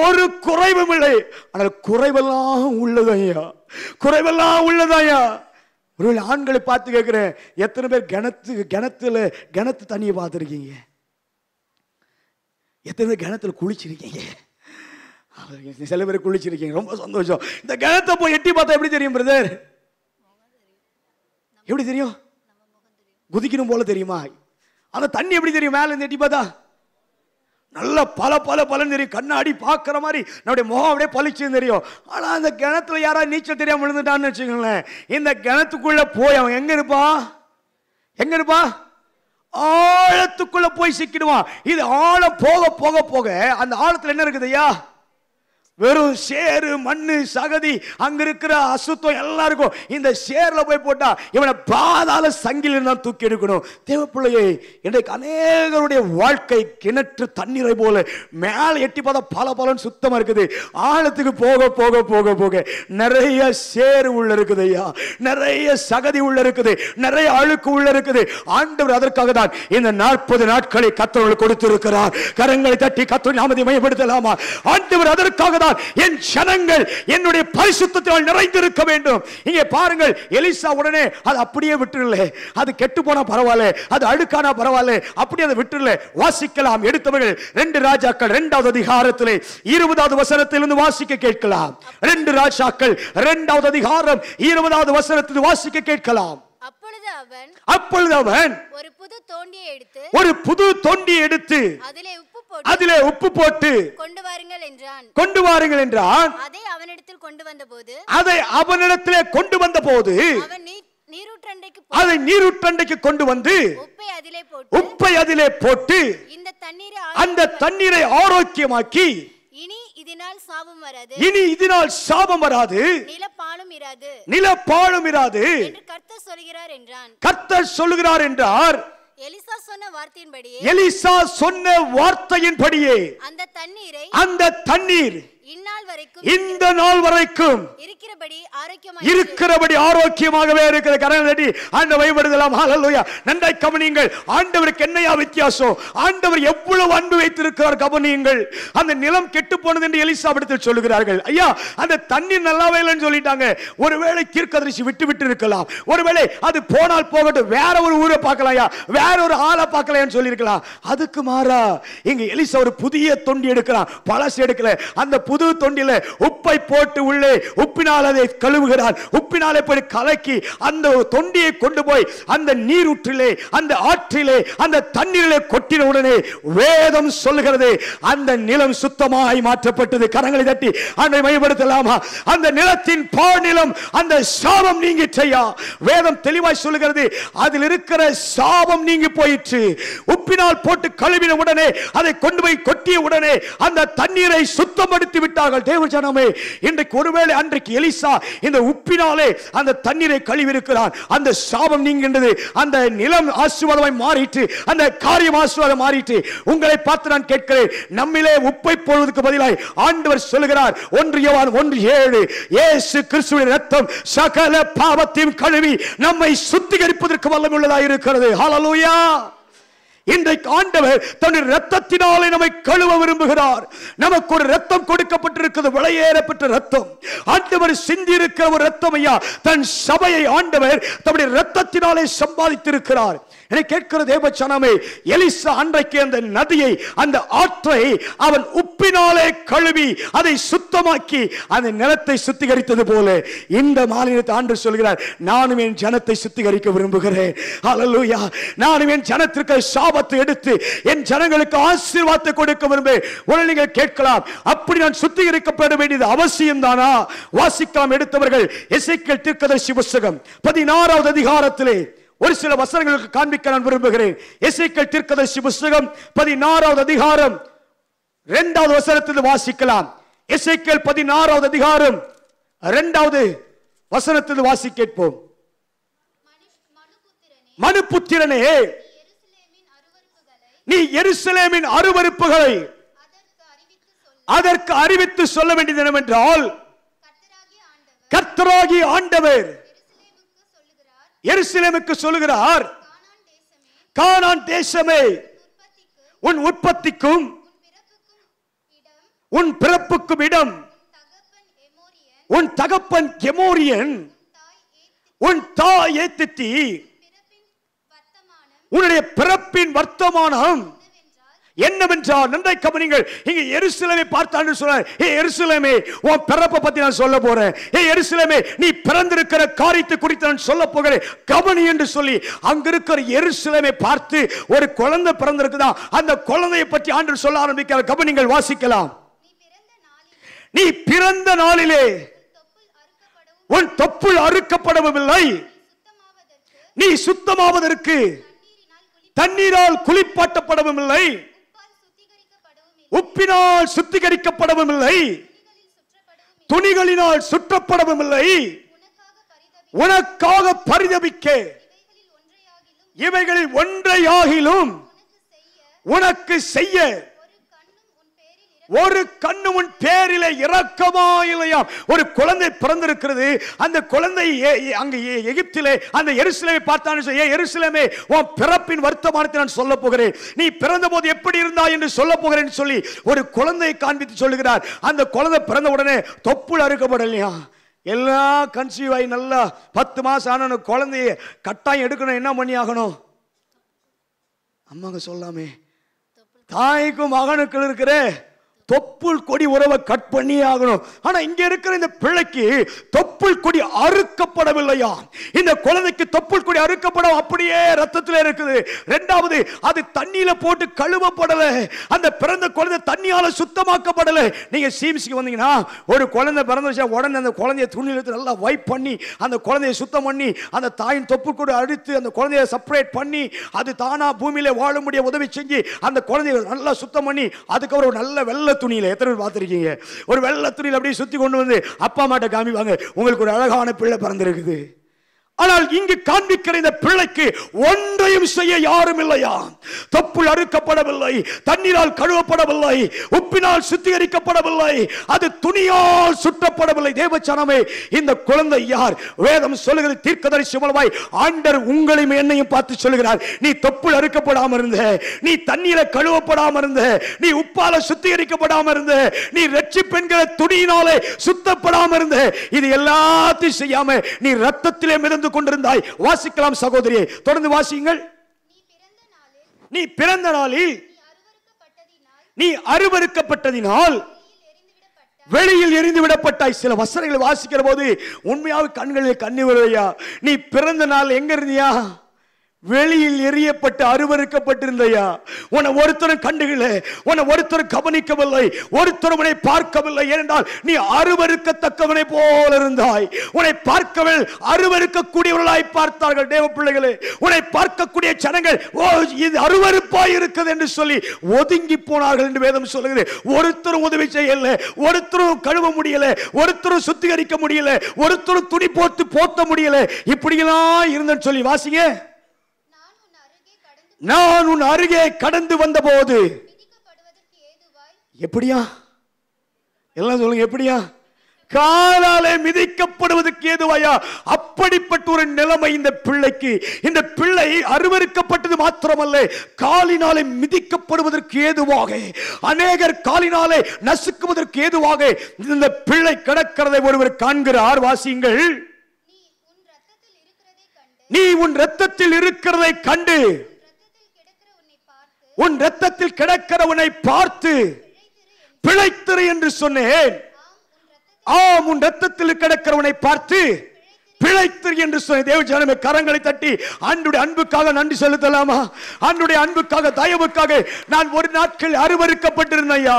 ஒரு குறைவும் இல்லை. ஆனால் குறைவெல்லாம் உள்ளதையா, குறைவெல்லாம் உள்ளதாயா. ஒருவேளை ஆண்களை பார்த்து கேட்கிறேன், எத்தனை பேர் கிணத்து தண்ணியை பார்த்துருக்கீங்க? எத்தனை பேர் கிணத்துல குளிச்சிருக்கீங்க? சில பேர் குளிச்சிருக்கீங்க, ரொம்ப சந்தோஷம். இந்த கிணத்தை போய் எட்டி பார்த்தா எப்படி தெரியும் பிரதர்? எப்படி தெரியும்? குதிக்கணும் போல தெரியுமா? அந்த தண்ணி எப்படி தெரியும்? மேல இருந்து எட்டி பார்த்தா நல்ல பல தெரியும், கண்ணாடி பார்க்குற மாதிரி நம்முடைய முகம் அப்படியே பளிச்சுன்னு தெரியும். ஆனால் அந்த கிணத்துல யாராவது நீச்சல் தெரியாம விழுந்துட்டான்னு வச்சுக்கோங்களேன், இந்த கிணத்துக்குள்ள போய் அவன் எங்க இருப்பான்? ஆழத்துக்குள்ள போய் சிக்கிடுவான். இது ஆழம் போக போக போக அந்த ஆழத்துல என்ன இருக்குது ஐயா? வெறும் சேரு, மண்ணு, சகதி, அங்க இருக்கிற அசுத்தம் எல்லாம் இருக்கும். இந்த சேர்ல போய் போட்டா இவனை பாதாள சங்கிலிருந்து தான் தூக்கி எடுக்கணும். தேவப்பிள்ளையே, இன்றைக்கு அநேகருடைய வாழ்க்கை கிணற்று தண்ணீரை போல மேல எட்டி பார்த்தா பலன்னு சுத்தமா இருக்குது. ஆழத்துக்கு போக போக போக போக நிறைய சேரு உள்ள இருக்குது ஐயா, நிறைய சகதி உள்ள இருக்குது, நிறைய அழுக்கு உள்ள இருக்குது. ஆண்டவர் அதற்காக தான் இந்த 40 நாட்களை கர்த்தர் கொடுத்திருக்கிறார். கரங்களை தட்டி கர்த்தர் நாமத்தை மையப்படுத்தலாமா? ஆண்டவர் அதற்காக என் ஜனங்கள் என்னுடைய பரிசுத்தத்தால் நிறைந்திருக்க வேண்டும். இங்கே பாருங்கள், எலிசா உடனே அது அப்படியே விட்டுறல. அது கெட்டு போனா பரவாயில்ல, அது அழுக்கானா பரவாயில்ல, அப்படியே அதை விட்டுறல. வாசிக்கலாம். எடுத்தவர்கள் 2 ராஜாக்கள் 2வது அதிகாரத்திலே 20வது வசனத்திலிருந்து வாசிக்க கேட்கலாம். 2 ராஜாக்கள் 2வது அதிகாரம் 20வது வசனத்தில் வாசிக்க கேட்கலாம். அப்பொழுது அவன் ஒரு புது தோண்டியை எடுத்து அதிலே உப்பு போட்டு கொண்டு வாருங்கள் என்றான். அதை அவனிடத்திலே கொண்டு வந்தபோது அதை நீரூற்றண்டைக்கு கொண்டு வந்து உப்பை அதிலே போட்டு அந்த தண்ணீரை ஆரோக்கியமாக்கி, இனி இதனால் சாபம் வராது, நிலப்பாழும் இராது கர்த்தர் சொல்லுகிறார் என்றார். எலிசா சொன்ன வார்த்தையின்படியே அந்த தண்ணீர் இந்த நாள் வரைக்கும் இருக்கிறபடி ஆரோக்கியமாகவே இருக்கிற. கரங்களை ஆண்டவரை வழிபடுதலாம். ஹல்லேலூயா. நன்றாய் கவனியுங்கள். ஆண்டவருக்கு என்னையா வித்தியாசம்? ஆண்டவர் எவ்வளவு அன்பு வைத்திருக்கிறார் கவனியுங்கள். அந்த நிலம் கெட்டு போனது என்று எலிசாவிடத்தில் சொல்லுகிறார்கள். ஐயா, அந்த தண்ணீர் நல்லாவே இல்லைன்னு சொல்லிட்டாங்க. ஒருவேளை தீர்க்கதரிசி விட்டு இருக்கலாம், ஒருவேளை அது போனால் போகட்டும், வேற ஒரு ஊரை பார்க்கலாம், வேற ஒரு ஆளை பார்க்கலாம்னு சொல்லி இருக்கலாம். அதுக்கு மாறா இங்க எலிசா ஒரு புதிய தொண்டி எடுக்கிறான், பழசு எடுக்கல. அந்த புது தொண்டில உப்பை போட்டு உள்ளே உப்பினால் அதை கழுவுகிறார். உப்பினாலே போய் கலக்கி அந்த தொண்டியை கொண்டு போய் அந்த நீரூற்றிலே, அந்த ஆற்றிலே, அந்த தண்ணீரிலே கொட்டின உடனே வேதம் சொல்லுகிறது அந்த நிலம் சுத்தமாய் மாற்றப்பட்டது. கரங்களை தட்டி ஆண்டவரை மகிமைப்படுத்தலாமா? அந்த நிலத்தின் பாழ்நிலம், அந்த சாபம் நீங்கிற்றையா. வேதம் தெளிவாய் சொல்லுகிறது அதில் இருக்கிற சாபம் நீங்கி போயிற்று. உப்பினால் போட்டு கழுவின உடனே, அதை கொண்டு போய் கொட்டிய உடனே அந்த தண்ணீரை சுத்தப்படுத்தி விட்டார்கள். தேவ ஜனமே, இன்றைக்கு ஒருவேளை அன்றைக்கு எலிசா இந்த உப்பினாலே அந்த தண்ணீரை கழுவி இருக்கிறார். அந்த சாபம் நீங்கின்றது. அந்த நிலம் ஆசீர்வாதமாய் மாறிட்டு, அந்த காரியம் ஆசீர்வாதம் மாறிட்டு. உங்களை பார்த்து நான் கேட்கிறேன், நம்மிலே உப்பை போடுவதற்கு பதிலாய் ஆண்டவர் சொல்லுகிறார் 1 யோவான் 1:7 இயேசு கிறிஸ்துவின் இரத்தம் சகல பாவத்தையும் கழுவி நம்மை சுத்திகரிப்பதற்கு வல்லமையுள்ளதாக இருக்கிறது. ஹல்லேலூயா. இன்றைக்கு ஆண்டவர் தன்னுடைய இரத்தத்தினாலே நம்மை கழுவ விரும்புகிறார். நமக்கு ஒரு இரத்தம் கொடுக்கப்பட்டிருக்கிறது, விலையேறப்பட்ட இரத்தம். ஆண்டவர் சிந்தி இருக்கிற ஒரு இரத்தம் ஐயா. தன் சபையை ஆண்டவர் தன்னுடைய இரத்தத்தினாலே சம்பாதித்திருக்கிறார். என்னை கேட்கிற தேவ ஜனமே, எலிசா அன்றைக்கு அந்த நதியை, அந்த ஆற்றை அவன் உப்பினாலே கழுவி அதை சுத்தமாக்கி அந்த நிலத்தை சுத்திகரித்தது போல இந்த மாநிலத்தை ஆண்டு சொல்கிறார், நானும் என் ஜனத்தை சுத்திகரிக்க விரும்புகிறேன். ஹல்லேலூயா. நானும் என் ஜனத்திற்கு சாபத்தை எடுத்து என் ஜனங்களுக்கு ஆசீர்வாதத்தை கொடுக்க விரும்புகிறேன். நீங்கள் கேட்கலாம், அப்படி நான் சுத்திகரிக்கப்பட வேண்டியது அவசியம் தானா? வாசிக்கலாம். எடுத்தவர்கள் எசேக்கியேல் தீர்க்கதரிசி புத்தகம் 16வது அதிகாரத்திலே ஒரு சில வசனங்களுக்கு காண்பிக்க நான் விரும்புகிறேன். எசேக்கியேல் தீர்க்கதரிசி புத்தகம் 16வது அதிகாரம் 2வது வசனத்தில் வாசிக்கலாம். எசேக்கியேல் 16வது அதிகாரம் 2வது வசனத்தில் வாசி கேட்போம். மனுபுத்திரனே, நீ எருசலேமின் அருவருப்புகளை அதற்கு அறிவித்து சொல்ல வேண்டியது என்னவென்றால், கர்த்தராகிய ஆண்டவர் எருசலேமுக்கு சொல்லுகிறார், கானான் தேசமே, உன் உற்பத்திக்கும் உன் பிறப்புக்கும் இடம், உன் தகப்பன் எமோரியன், உன் தாய் ஏத்தித்தி, உன்னுடைய பிறப்பின் வர்த்தமானம் என்னவென்றால், நன்றாய் கவனிங்கள். இங்க எருசலேமை பார்த்தான்னு சொல்றார், ஏ எருசலேமே, உன் பிறப்பை பத்தி நான் சொல்ல போறேன். ஏ எருசலேமே, நீ பிறந்திருக்கிற காரியத்தை குறித்து நான் சொல்ல போகிறேன், கவனி என்று சொல்லி அங்க இருக்கிற எருசலேமை பார்த்து ஒரு குழந்தை பிறந்திருக்குதான், அந்த குழந்தையை பற்றி ஆண்டு சொல்ல ஆரம்பிக்கிறார். கவனிங்கள், வாசிக்கலாம். நீ பிறந்த நாளிலே உன் தொப்புள் அறுக்கப்படவும் இல்லை, நீ சுத்தமாவதற்கு தண்ணீரால் குளிப்பாட்டப்படவும் இல்லை, உப்பினால் சுத்திகரிக்கப்படவும் இல்லை, துணிகளினால் சுற்றப்படவும் இல்லை, உனக்காக பரிதபிக்க இவைகளில் ஒன்றையாகிலும் உனக்கு செய்ய ஒரு கண்ணு உன் பேரிலே இரக்கமாயில்லையா. ஒரு குழந்தை பிறந்திருக்கிறது. அந்த குழந்தை அங்க எகிப்திலே அந்த எருசலேமை பார்த்தான்னு, ஏ எருசலேமே, உன் பிறப்பின் வர்த்தமானத்தை நான் சொல்ல போகிறேன், நீ பிறந்த போது எப்படி இருந்தாய் என்று சொல்ல போகிறேன் சொல்லி ஒரு குழந்தையை காண்பித்து சொல்லுகிறார். அந்த குழந்தை பிறந்த உடனே தொப்புள் அறுக்கப்படலையா. எல்லாம் கன்சீவ் ஆகி நல்லா 10 மாசம் ஆன குழந்தைய கட்டாயம் எடுக்கணும். என்ன பண்ணி ஆகணும்? அம்மாங்க சொல்லாமே, தாய்க்கும் மகனுக்கு இருக்கிற தொப்புள் கொடி உறவை கட் பண்ணி ஆகணும். ஆனா இங்க இருக்கிற இந்த பிள்ளைக்கு தொப்புள் கொடி அறுக்கப்படவில்லையா. இந்த குழந்தைக்கு தொப்புள் கொடி அறுக்கப்பட அப்படியே ரத்தத்தில் இருக்குது. இரண்டாவது, அது தண்ணியில போட்டு கழுவப்படல. அந்த பிறந்த குழந்தை தண்ணியால சுத்தமாக்கப்படல. நீங்க சிஎம்சிக்கு வந்தீங்கன்னா ஒரு குழந்தை பிறந்துச்சா உடனே அந்த குழந்தைய துணியில எடுத்து நல்லா வைப் பண்ணி அந்த குழந்தையை சுத்தம் பண்ணி அந்த தாயின் தொப்புள் கொடி அடித்து அந்த குழந்தைய செப்பரேட் பண்ணி அது தானா பூமியில வாழ முடிய உதவி செஞ்சு அந்த குழந்தைய நல்லா சுத்தம் பண்ணி அதுக்கப்புறம் நல்ல வெள்ளை துணியில, எத்தனை பேர் பார்த்திருக்கீங்க, ஒரு வெள்ளை துணியில அப்படியே சுத்தி கொண்டு வந்து அப்பா அம்மாட்ட காமிப்பாங்க, உங்களுக்கு ஒரு அழகான பிள்ளை பிறந்திருக்குது. ஆனால் இங்கு காண்பிக்கிற இந்த பிள்ளைக்கு ஒன்றையும் செய்ய யாரும் இல்லையா. தொப்புள் அறுக்கப்படவில்லை, தண்ணீரால் கழுவப்படவில்லை, உப்பினால் சுத்திகரிக்கப்படவில்லை, அது துணியால் சுற்றப்படவில்லை. தேவச்சனமே, இந்த குழந்தை யார்? வேதம் சொல்லுகிறது, தீர்க்கதரிசி மூலமாய் ஆண்டவர் உங்களையும் என்னையும் பார்த்து சொல்லுகிறார், நீ தொப்புள் அறுக்கப்படாம இருந்த, நீ தண்ணீரை கழுவப்படாம இருந்த, நீ உப்பால சுத்திகரிக்கப்படாம இருந்த, நீ ரட்சிப்பு என்கிற துணியினாலே சுத்தப்படாம இருந்த, இது எல்லாத்தையும் செய்யாம நீ ரத்தத்திலே மிதந்து கொண்டிருந்தாய். வாசிக்கலாம் சகோதரியே, தொடர்ந்து வாசியுங்கள். நீ பிறந்த நாளில் நீ அருவருக்கப்பட்டதினால் வெளியில் எரிந்து விடப்பட்டாய். சில வசனங்களை வாசிக்கிற போது உண்மையாக கண்களில் கண்ணீர் வருதையா. நீ பிறந்த நாள் எங்க இருந்தியா? வெளியில் எரியப்பட்டு அருவருக்கப்பட்டிருந்தையா. உன்னை ஒருத்தரும் கண்டுகல, உன்னை ஒருத்தரும் கவனிக்கவில்லை, ஒருத்தரும் உன்னை பார்க்கவில்லை. ஏனென்றால் நீ அருவருக்கத்தக்கவனை போல இருந்தாய். உன்னை பார்க்கவே அருவருக்கக்கூடியவர்களாய் பார்த்தார்கள். தேவ பிள்ளைகளே, உன்னை பார்க்கக்கூடிய ஜனங்கள் ஓ இது அருவருப்பாய் இருக்குது என்று சொல்லி ஒதுங்கி போனார்கள் என்று வேதம் சொல்லுகிறது. ஒருத்தரும் உதவி செய்யல, ஒருத்தரும் கழுவ முடியல, ஒருத்தரும் சுத்திகரிக்க முடியல, ஒருத்தரும் துணி போட்டு போத்த முடியல. இப்படியெல்லாம் இருந்தேன்னு சொல்லி வாசிங்க. நான் உன் அருகே கடந்து வந்த போது எப்படியா? எல்லாம் சொல்லுங்க, எப்படியா? காலாலே மிதிக்கப்படுவதற்கு ஏதுவாயா? அப்படிப்பட்ட ஒரு நிலைமை இந்த பிள்ளைக்கு. இந்த பிள்ளை அருவருக்கப்பட்டது மாத்திரமல்ல, காலினாலே மிதிக்கப்படுவதற்கு ஏதுவாக, அநேகர் காலினாலே நசுக்குவதற்கு ஏதுவாக இந்த பிள்ளை கிடக்கிறதை ஒருவர் காண்கிறார். வாசியுங்கள். நீ உன் இரத்தத்தில் இருக்கிறதை கண்டு, உன் இரத்தத்தில் கிடக்கிறவனை பார்த்து பிழைத்திரு என்று சொன்னேன். ஆம், உன் இரத்தத்தில் கிடக்கிறவனை பார்த்து பிழைத்திரு என்று சொன்ன. தேவ ஜனமே, கரங்களை தட்டி ஆண்டுடைய அன்புக்காக நன்றி செலுத்தலாமா? ஆண்டுடைய அன்புக்காக, தயவுக்காக. நான் ஒரு நாட்கள் அருவருக்கப்பட்டிருந்தையா.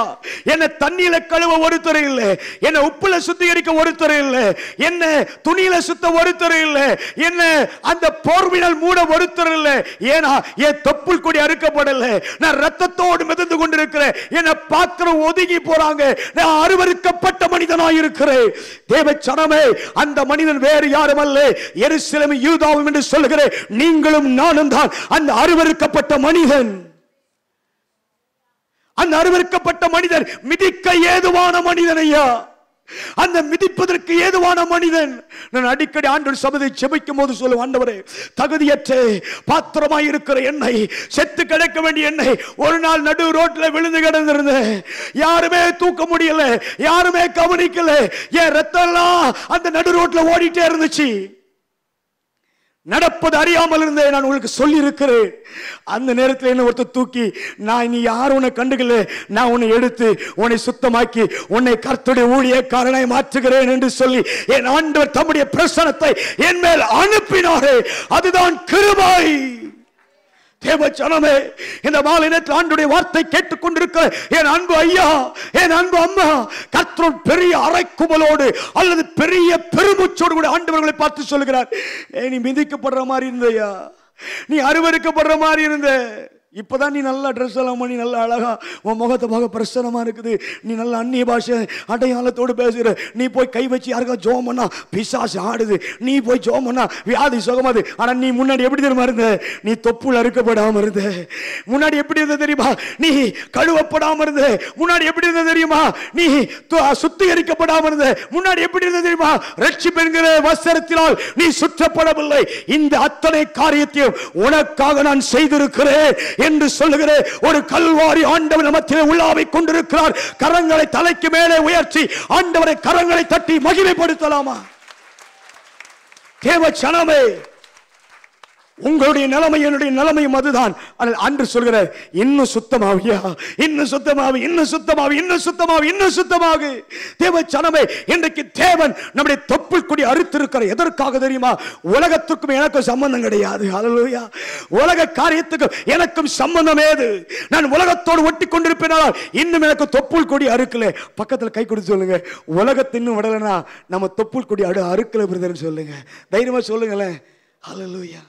என்ன தண்ணியில கழுவ ஒருத்தர் இல்லை, என்ன உப்புல சுத்திகரிக்க ஒருத்தர் இல்லை, என்ன துணியில சுத்த ஒருத்தர் இல்லை, என்ன அந்த போர்வினால் மூட ஒருத்தர் இல்லை. ஏன்னா என் தொப்புள் கொடி அறுக்கப்படல, நான் ரத்தத்தோடு மிதந்து கொண்டிருக்கிறேன். என்னை பார்க்கிற ஒதுங்கி போறாங்க. நான் அருவருக்கப்பட்ட மனிதனாய் இருக்கிறேன். தேவ ஜனமே, அந்த மனிதன் வேறு யாரும் அல்ல, எருசலேமும் யூதாவும் என்று சொல்லுகிற நீங்களும் நானும் தான் அந்த அருவருக்கப்பட்ட மனிதன். அந்த அருவருக்கப்பட்ட மனிதன் மிதிக்க ஏதுவான மனிதன் ஐயா. அந்த மிதிப்பதற்கு ஏதுவான மனிதன். நான் அடிக்கடி ஆண்டவர் சபையை செபிக்கும் போது சொல்லுவேன், ஆண்டவரே, தகுதியற்ற பாத்திரமாய் இருக்கிற என்னை, செத்து கிடக்க வேண்டிய என்னை ஒரு நாள் நடு ரோட்ல விழுந்து கிடந்திருந்தேன். யாருமே தூக்க முடியல, யாருமே கவனிக்கல. என் ரத்தம் எல்லாம் அந்த நடு ரோட்ல ஓடிட்டே இருந்துச்சு. நடப்பது அறியாமல் இருந்தே நான் உங்களுக்கு சொல்லி இருக்கிறேன். அந்த நேரத்தில் என்ன ஒருத்தர் தூக்கி, நான் நீ யாரும் உன்னை கண்டுகல, நான் உன்னை எடுத்து உன்னை சுத்தமாக்கி உன்னை கர்த்தருடைய ஊழியக்காரனாய் மாற்றுகிறேன் என்று சொல்லி என் ஆண்டவர் தம்முடைய பிரசன்னத்தை என் மேல் அனுப்பினாரே. அதுதான் கிருபை. தேவ ஜனமே, இந்த மாலை நேரத்தில் ஆண்டவருடைய வார்த்தை கேட்டுக் கொண்டிருக்க என் அன்பு ஐயா, என் அன்பு அம்மா, கர்த்தர் பெரிய அறைக்குமலோடு அல்லது பெரிய பெருமூச்சோடு கூட ஆண்டவர்களை பார்த்து சொல்லுகிறார், நீ மிதிக்கப்படுற மாதிரி இருந்தையா, நீ அருவருக்கப்படுற மாதிரி இருந்த. இப்பதான் நீ நல்லா ட்ரெஸ் எல்லாம் பண்ணி நல்லா அழகா உன் முகத்தை பார்க்க பிரசனமா இருக்குது. நீ நல்லா அந்நிய பாஷை அடையாளத்தோடு பேசுகிற. நீ போய் கை வச்சு யாருக்கா ஜோம் பண்ணா பிசாசு ஆடுது, நீ போய் ஜோம் பண்ணா வியாதி சுகமாது. ஆனா நீ முன்னாடி எப்படி தெரியுமா இருந்த? நீ தொப்புள் அறுக்கப்படாம இருந்த. முன்னாடி எப்படி இருந்த தெரியுமா? நீ கழுவப்படாம இருந்த. முன்னாடி எப்படி இருந்த தெரியுமா? நீ சுத்திகரிக்கப்படாம இருந்த. முன்னாடி எப்படி இருந்த தெரியுமா? ரட்சிப்பு என்கிற வஸ்திரத்தினால் நீ சுற்றப்படவில்லை. இந்த அத்தனை காரியத்தையும் உனக்காக நான் செய்திருக்கிறேன் என்று சொல்லுகிற ஒரு கல்வாரி ஆண்டவர் மத்தியிலே உள்ளாவிக் கொண்டிருக்கிறார். கரங்களை தலைக்கு மேலே உயர்த்தி ஆண்டவரை கரங்களை தட்டி மகிமைப்படுத்தலாமா? தேவ ஜனமே, உங்களுடைய நிலைமை என்னுடைய நிலைமையும் அதுதான். அன்று சொல்கிறார், இன்னும் சுத்தமாவியா, இன்னும் சுத்தமாவி, இன்னும் சுத்தமாவி, இன்னும் சுத்தமாவி, இன்னும் சுத்தமாகு. தேவ ஜனமே, இன்றைக்கு தேவன் நம்முடைய தொப்புள் கொடி அறுத்திருக்கிற எதற்காக தெரியுமா? உலகத்துக்கும் எனக்கும் சம்பந்தம் கிடையாது. ஹல்லேலூயா. உலக காரியத்துக்கும் எனக்கும் சம்பந்தம் ஏது? நான் உலகத்தோடு ஒட்டி கொண்டிருப்பேனால் இன்னும் எனக்கு தொப்புள் கொடி அறுக்கல. பக்கத்தில் கை கொடுத்து சொல்லுங்க, உலகத்தை இன்னும் விடலைன்னா நம்ம தொப்புள் கொடி அறுக்கல பிரதர் சொல்லுங்க. தைரியமா சொல்லுங்களேன். ஹல்லேலூயா.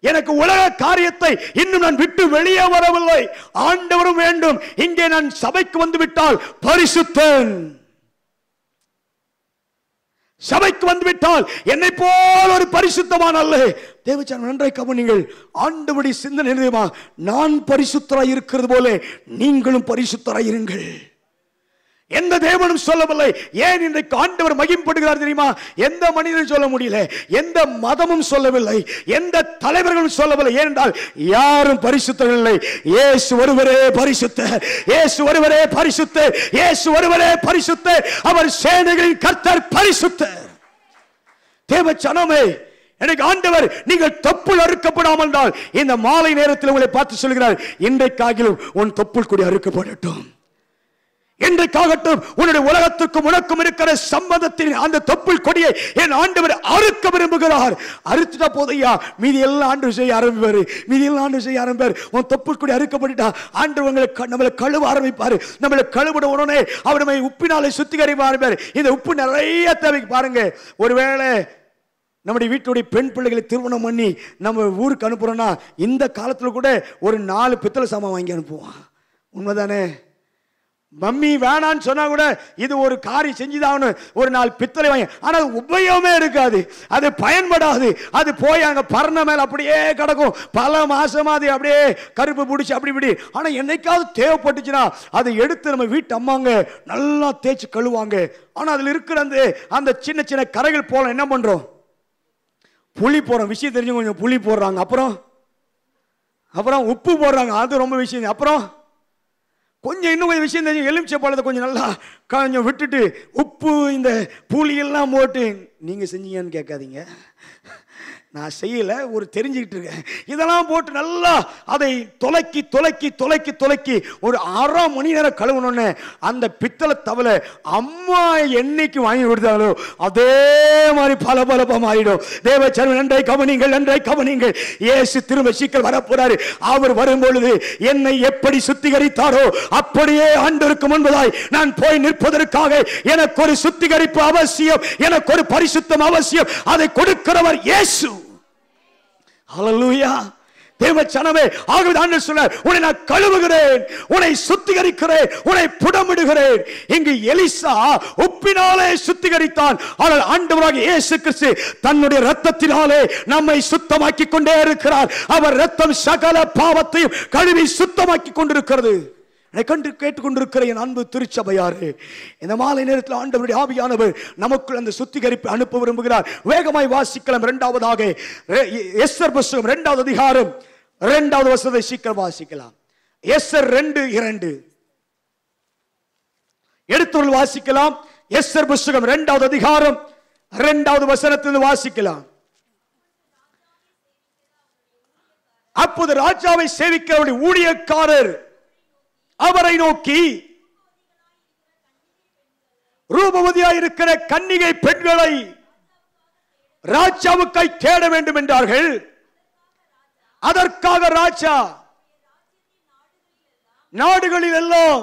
எனக்கு உலக காரியத்தை இன்னும் நான் விட்டு வெளியே வரவில்லை. ஆண்டவரும் வேண்டும். இங்கே நான் சபைக்கு வந்து விட்டால் பரிசுத்தன், சபைக்கு வந்துவிட்டால் என்னை போல ஒரு பரிசுத்தமான அல்ல. தேவச்சன் நன்றாய் கவனிங்கள். ஆண்டவருடைய சிந்தனை தெரியுமா? நான் பரிசுத்தராய் இருக்கிறது போல நீங்களும் பரிசுத்தராய் இருங்கள். எந்த தேவனும் சொல்லவில்லை. ஏன் இன்றைக்கு ஆண்டவர் மகிமைப்படுகிறார் தெரியுமா? எந்த மனிதனும் சொல்ல முடியல, எந்த மதமும் சொல்லவில்லை, எந்த தலைவர்களும் சொல்லவில்லை. ஏனென்றால் யாரும் பரிசுத்தர் இல்லை. இயேசு ஒருவரே பரிசுத்தர், இயேசு ஒருவரே பரிசுத்தர், இயேசு ஒருவரே பரிசுத்தர். அவர் சேனைகளின் கர்த்தர் பரிசுத்தர். தேவ ஜனமே, எனக்கு ஆண்டவர் நீங்கள் தொப்புள் அறுக்கப்படாமல் இருந்தால் இந்த மாலை நேரத்தில் உங்களை பார்த்து சொல்கிறார், இன்றைக்காகிலும் உன் தொப்புள் கொடி அறுக்கப்படட்டும். இன்றைக்காகட்டும் உன்னுடைய உலகத்துக்கும் உனக்கும் இருக்கிற சம்பந்தத்தின் அந்த தொப்புள் கொடியை என் ஆண்டவர் அறுக்க விரும்புகிறார். அறுத்துட்டா போதையா, மீதி எல்லாம் ஆண்டவர் செய்ய ஆரம்பிப்பாரு. மீதி எல்லாம் ஆண்டவர் செய்ய ஆரம்பிப்பார். உன் தொப்புள் கொடி அறுக்கப்பட்டுட்டா ஆண்டவர் நம்மளை கழுவ ஆரம்பிப்பாரு. நம்மளை கழுவிட உடனே அவர் நம்மை உப்பினாலே சுத்திகரிக்க ஆரம்பிப்பார். இந்த உப்பு நிறைய தேவைக்கு பாருங்க. ஒருவேளை நம்முடைய வீட்டுடைய பெண் பிள்ளைகளை திருமணம் பண்ணி நம்ம ஊருக்கு அனுப்புறோம்னா இந்த காலத்தில் கூட ஒரு 4 பித்தளை சாமான் வாங்கி அனுப்புவோம். உண்மைதானே? மம்மி வேணான்னு சொன்னா கூட இது ஒரு காரியம் செஞ்சுதான் ஒரு 4 பித்தளை வாங்கி, ஆனால் உபயோகமே இருக்காது, அது பயன்படாது. அது போய் அங்கே பரண மேல அப்படியே கிடக்கும், பல மாசமா அது அப்படியே கருப்பு பிடிச்சி அப்படி இப்படி. ஆனால் என்னைக்காவது தேவைப்பட்டுச்சுன்னா அதை எடுத்து நம்ம வீட்டு அம்மாங்க நல்லா தேய்ச்சி கழுவாங்க. ஆனால் அதில் இருக்கிற அந்த சின்ன சின்ன கரைகள் போல என்ன பண்றோம்? புளி போடுறோம். விஷயம் தெரிஞ்சு கொஞ்சம் புளி போடுறாங்க, அப்புறம் உப்பு போடுறாங்க, அது ரொம்ப விஷயம். அப்புறம் கொஞ்சம் இன்னும் கொஞ்சம் விஷயம் தெரிஞ்சு எலுமிச்சை பழத்தை கொஞ்சம் நல்லா கொஞ்சம் விட்டுட்டு உப்பு இந்த புளியெல்லாம் போட்டு. நீங்கள் செஞ்சீங்கன்னு கேட்காதீங்க, நான் செய்யலை, ஒரு தெரிஞ்சுக்கிட்டு இருக்கேன். இதெல்லாம் போட்டு நல்லா அதை துலக்கி துலக்கி துலக்கி துலக்கி ஒரு 1/2 மணி நேரம் கழுவணுன்னு அந்த பித்தளை தவளை அம்மா என்னைக்கு வாங்கி கொடுத்தாலோ அதே மாதிரி பல பலப்பம் ஆயிடும். தேவச்சரம் நன்றை கவனிங்கள், நன்றை கவனிங்கள். இயேசு திரும்ப சீக்கிரம் வரப்போறாரு. அவர் வரும்பொழுது என்னை எப்படி சுத்திகரித்தாரோ அப்படியே ஆண்டவருக்கு முன்பதாய் நான் போய் நிற்பதற்காக எனக்கு ஒரு சுத்திகரிப்பு அவசியம், எனக்கு ஒரு பரிசுத்தம் அவசியம். அதை கொடுக்கிறவர் இயேசு. ஹல்லேலூயா. தேவச்சனமே, ஆகவே ஆண்டவர் சொன்னார், உன்னை நான் கழுவுகிறேன், உன்னை சுத்திகரிக்கிறேன், உன்னை புடமிடுகிறேன். இங்கு எலிசா உப்பினாலே சுத்திகரித்தான். ஆனால் ஆண்டவராகிய இயேசு கிறிஸ்து தன்னுடைய இரத்தத்தினாலே நம்மை சுத்தமாக்கி கொண்டே இருக்கிறார். அவர் இரத்தம் சகல பாவத்தையும் கழுவி சுத்தமாக்கி கொண்டிருக்கிறது. கண்டு கேட்டுக்கொண்டிருக்கிற என் அன்பு திருச்சபையாரே, இந்த மாலை நேரத்தில் ஆண்டவருடைய ஆவியானவர் நமக்குள் அந்த சுத்திகரிப்பை அனுப்ப விரும்புகிறார். வேகமாய் வாசிக்கலாம். இரண்டாவதாக எஸ்தர் புத்தகம் 2வது அதிகாரம் 2வது வசனத்தை சீக்கிரம் வாசிக்கலாம். எஸ்தர் 2:2 எடுத்துள்ள வாசிக்கலாம். எஸ்தர் புத்தகம் 2வது அதிகாரம் 2வது வசனத்திலிருந்து வாசிக்கலாம். அப்போது ராஜாவை சேவிக்கிற ஊழியக்காரர் அவரை நோக்கி, ரூபவதியாய் இருக்கிற கன்னிகை பெண்களை ராஜாவுக்காய் தேட வேண்டும் என்றார்கள். அதற்காக ராஜா நாடுகளில் எல்லாம்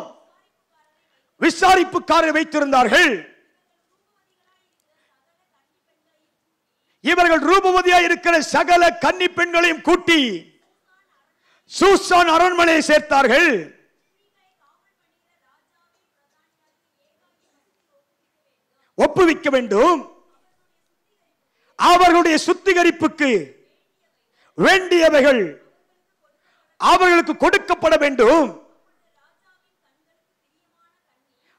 விசாரிப்புக்காரரை வைத்திருந்தார்கள். இவர்கள் ரூபவதியாய் இருக்கிற சகல கன்னி பெண்களையும் கூட்டி சூசான் அரண்மனையை சேர்த்தார்கள். ஒப்புவிக்க வேண்டும். அவர்களுடைய சுத்திகரிப்புக்கு வேண்டியவைகள் அவர்களுக்கு கொடுக்கப்பட வேண்டும்.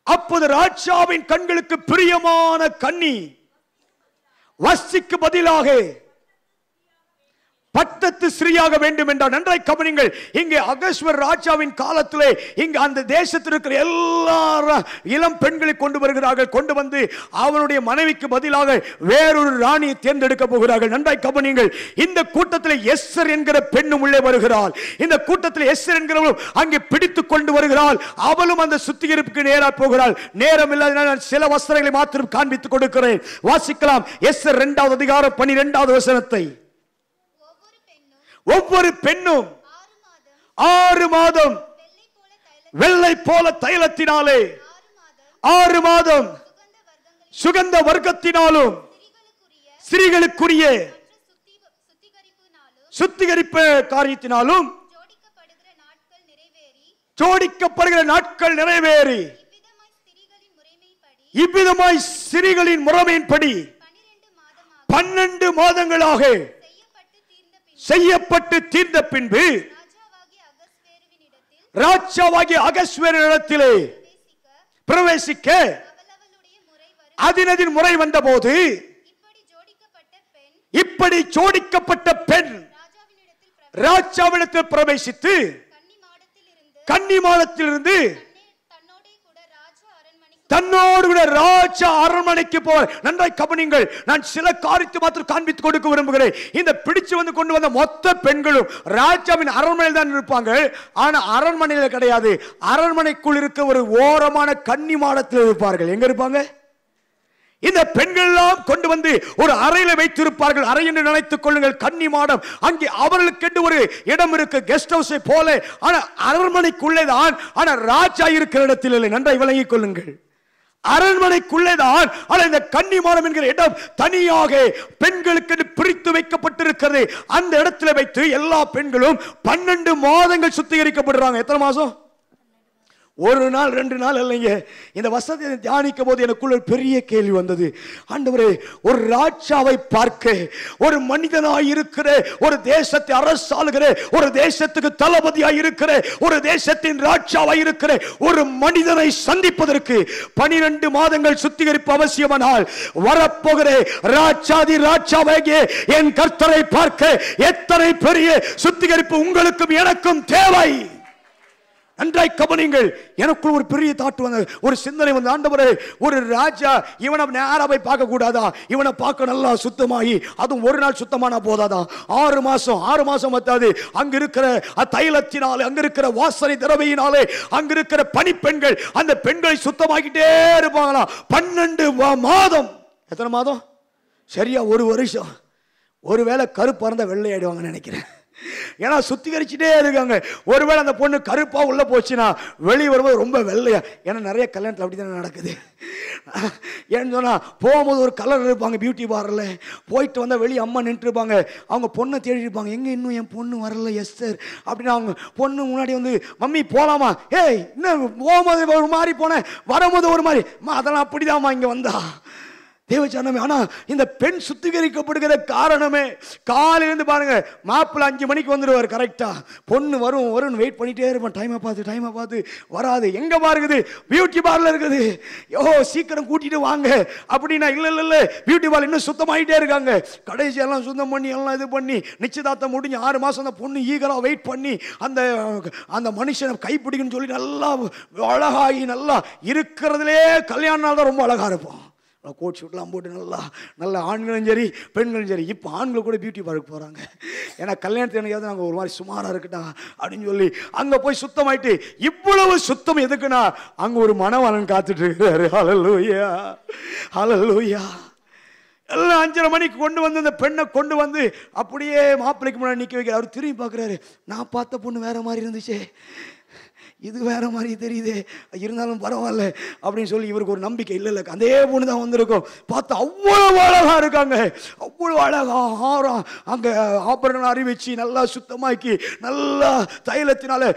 அப்போது ராஜாவின் கண்களுக்கு பிரியமான கன்னி வஸ்திக்கு பதிலாக பட்டத்து ஸ்ரீயாக வேண்டும் என்றார். நன்றாய் கவனிங்கள். இங்கே அகஸ்வர் ராஜாவின் காலத்திலே இங்கு அந்த தேசத்தில் இருக்கிற எல்லா இளம் பெண்களை கொண்டு வருகிறார்கள். கொண்டு வந்து அவனுடைய மனைவிக்கு பதிலாக வேறொரு ராணியை தேர்ந்தெடுக்க போகிறார்கள். நன்றாய் கவனிங்கள். இந்த கூட்டத்தில் எஸ்தர் என்கிற பெண்ணும் உள்ளே வருகிறாள். இந்த கூட்டத்தில் எஸ்தர் என்கிறவளும் அங்கே பிடித்துக் கொண்டு வருகிறாள். அவளும் அந்த சுத்திகரிப்புக்கு நேராக போகிறாள். நேரம் இல்லாத சில வஸ்திரங்களை மாத்திரம் காண்பித்துக் கொடுக்கிறேன். வாசிக்கலாம். எஸ்தர் 2வது அதிகாரம் 12வது வசனத்தை. ஒவ்வொரு பெண்ணும் 6 மாதம் வெள்ளை போல தைலத்தினாலே 6 மாதம் சுகந்த வர்க்கத்தினாலும் ஸ்திரீகளுக்குரிய சுத்திகரிப்பு காரியத்தினாலும் ஜோடிக்கப்படுகிற நாட்கள் நிறைவேறி இவ்விதமாய் ஸ்திரீகளின் முறைமையின்படி 12 மாதங்களாக செய்யப்பட்டு தீர்ந்த பின்பு ராஜாவாகிய அகஸ்வேரிடத்திலே பிரவேசிக்க அதினதின் முறை வந்தபோது இப்படி ஜோடிக்கப்பட்ட பெண் ராஜாவிடத்தில் பிரவேசித்து கன்னிமாடத்திலிருந்து தன்னோடு கூட ராஜா அரண்மனைக்கு போவார். நன்றாய் கவனிங்கள். நான் சில காரியத்தை மாத்திரம் காண்பித்து கொடுக்க விரும்புகிறேன். இந்த பிடிச்சு வந்து கொண்டு வந்த மொத்த பெண்களும் ராஜாவின் அரண்மனையில் தான் இருப்பாங்க. ஆனா அரண்மனையில் கிடையாது. அரண்மனைக்குள் இருக்க ஒரு ஓரமான கன்னி மாடத்தில் இருப்பார்கள். எங்க இருப்பாங்க? இந்த பெண்கள் எல்லாம் கொண்டு வந்து ஒரு அறையில வைத்திருப்பார்கள். அறை என்று நினைத்துக் கொள்ளுங்கள். கன்னி மாடம். அங்கே அவர்களுக்கு ஒரு இடம் இருக்கு, கெஸ்ட் ஹவுஸை போல. ஆனா அரண்மனைக்குள்ளேதான். ஆனா ராஜா இருக்கிற இடத்தில் இல்லை. நன்றாய் விளங்கிக் கொள்ளுங்கள். அரண்மனைக்குள்ளேதான். ஆனா இந்த கன்னி மாடம் என்கிற இடம் தனியாக பெண்களுக்கு பிரித்து வைக்கப்பட்டிருக்கிறது. அந்த இடத்துல வைத்து எல்லா பெண்களும் 12 மாதங்கள் சுத்திகரிக்கப்படுறாங்க. எத்தனை மாசம்? ஒரு நாள் 2 நாள் இல்லைங்க. இந்த வசனத்தை தியானிக்கும் போது எனக்குள்ள ஒரு பெரிய கேள்வி வந்தது. ஆண்டவரே, ஒரு ராஜாவை பார்க்க, ஒரு மனிதனாய் இருக்கிற, ஒரு தேசத்தை அரசாளுகிற, ஒரு தேசத்துக்கு தளபதியாய் இருக்கிற, ஒரு தேசத்தின் ராஜாவாய் இருக்கிற ஒரு மனிதனை சந்திப்பதற்கு 12 மாதங்கள் சுத்திகரிப்பு அவசியமானால், வரப்போகிற ராஜாதி ராஜாவாகிய என் கர்த்தரை பார்க்க எத்தனை பெரிய சுத்திகரிப்பு உங்களுக்கும் எனக்கும் தேவை. நன்றாய் கவனிங்கள். எனக்குள் ஒரு பெரிய தாட்டு வந்த, ஒரு சிந்தனை வந்து, ஆண்டவரே, ஒரு ராஜா இவனை நேரா போய் பார்க்க கூடாதா? இவனை பார்க்க நல்லா சுத்தமாகி, அதுவும் ஒரு நாள் சுத்தமானா போதாதா? 6 மாசம் பத்தாது. அங்க இருக்கிற தைலத்தினாலே, அங்க இருக்கிற வாசனை திரவியினாலே, அங்க இருக்கிற பணிப்பெண்கள் அந்த பெண்களை சுத்தமாக்கிட்டே இருப்பாங்களா? 12 மாதம். எத்தனை மாதம்? சரியா 1 வருஷம். ஒருவேளை கருப்பா இருந்தா வெள்ளை ஆயிடுவாங்கன்னு நினைக்கிறேன். ஏன்னா சுத்திகரிச்சுட்டே இருக்காங்க. ஒருவேளை அந்த பொண்ணு கருப்பா உள்ள போச்சுன்னா வெளியே வரும்போது ரொம்ப வெள்ளையா. ஏன்னா நிறைய கல்யாணத்தில் அப்படித்தானே நடக்குது. ஏன்னு சொன்னா போகும்போது ஒரு கலர் இருப்பாங்க பியூட்டி பார்லர்ல. போயிட்டு வந்தா வெளியே அம்மா நின்று இருப்பாங்க. அவங்க பொண்ணை தேடி இருப்பாங்க. எங்க இன்னும் என் பொண்ணு வரல எஸ்தர் அப்படின்னு. அவங்க பொண்ணு முன்னாடி வந்து, மம்மி போலாமா? ஏய், இன்னும் போகும்போது ஒரு மாதிரி போனேன், வரும்போது ஒரு மாதிரி. அதெல்லாம் அப்படிதாம்மா இங்க வந்தா தேவச்சனமே. ஆனா இந்த பெண் சுத்திகரிக்கப்படுகிற காரணமே, காலையிலிருந்து பாருங்க, மாப்பிள்ள 5 மணிக்கு வந்துடுவார் கரெக்டா. பொண்ணு வரும் வெயிட் பண்ணிட்டே இருப்பான். டைமை பார்த்து வராது. எங்க பாருக்குது? பியூட்டி பார்லர் இருக்குது. சீக்கிரம் கூட்டிட்டு வாங்க அப்படின்னா, இல்ல பியூட்டி பார்லர் இன்னும் சுத்தமாயிட்டே இருக்காங்க. கடைசி எல்லாம் சுத்தம் பண்ணி எல்லாம் இது பண்ணி நிச்சயதார்த்தம் முடிஞ்சு 6 மாசம் அந்த பொண்ணு ஈகரா வெயிட் பண்ணி அந்த மனுஷனை கைப்பிடிக்குன்னு சொல்லி நல்லா அழகாகி நல்லா இருக்கிறதுலே கல்யாண நாள் தான் ரொம்ப அழகா இருப்போம். கோட் ஷூட்லாம் போட்டு நல்லா ஆண்களும் சரி பெண்களும் சரி. இப்போ ஆண்கள் கூட பியூட்டி பார்க்க போகிறாங்க. ஏன்னா கல்யாணத்துக்கு எனக்காவது நாங்கள் ஒரு மாதிரி சுமாராக இருக்கட்டா அப்படின்னு சொல்லி அங்கே போய் சுத்தமாயிட்டு. இவ்வளவு சுத்தம் எதுக்குன்னா, அங்கே ஒரு மணவாளன் காத்துட்டு இருக்கிறாரு. ஹல்லேலூயா, ஹல்லேலூயா. எல்லாம் 5:30 மணிக்கு கொண்டு வந்து அந்த பெண்ணை கொண்டு வந்து அப்படியே மாப்பிள்ளைக்கு முன்னாடி நிற்க வைக்கிறார். அவர் திரும்பி பார்க்குறாரு. நான் பார்த்த பொண்ணு வேற மாதிரி இருந்துச்சு, இது வேற மாதிரி தெரியுது, இருந்தாலும் பரவாயில்ல அப்படின்னு சொல்லி இவருக்கு ஒரு நம்பிக்கை. இல்லை அதே பொண்ணு தான் வந்திருக்கும். பார்த்தா அவ்வளவு அழகா இருக்காங்க. அவ்வளவு அழகா ஆறாம் அங்கே ஆபரணம் அறிவிச்சு நல்லா சுத்தமாக்கி நல்லா தைலத்தினால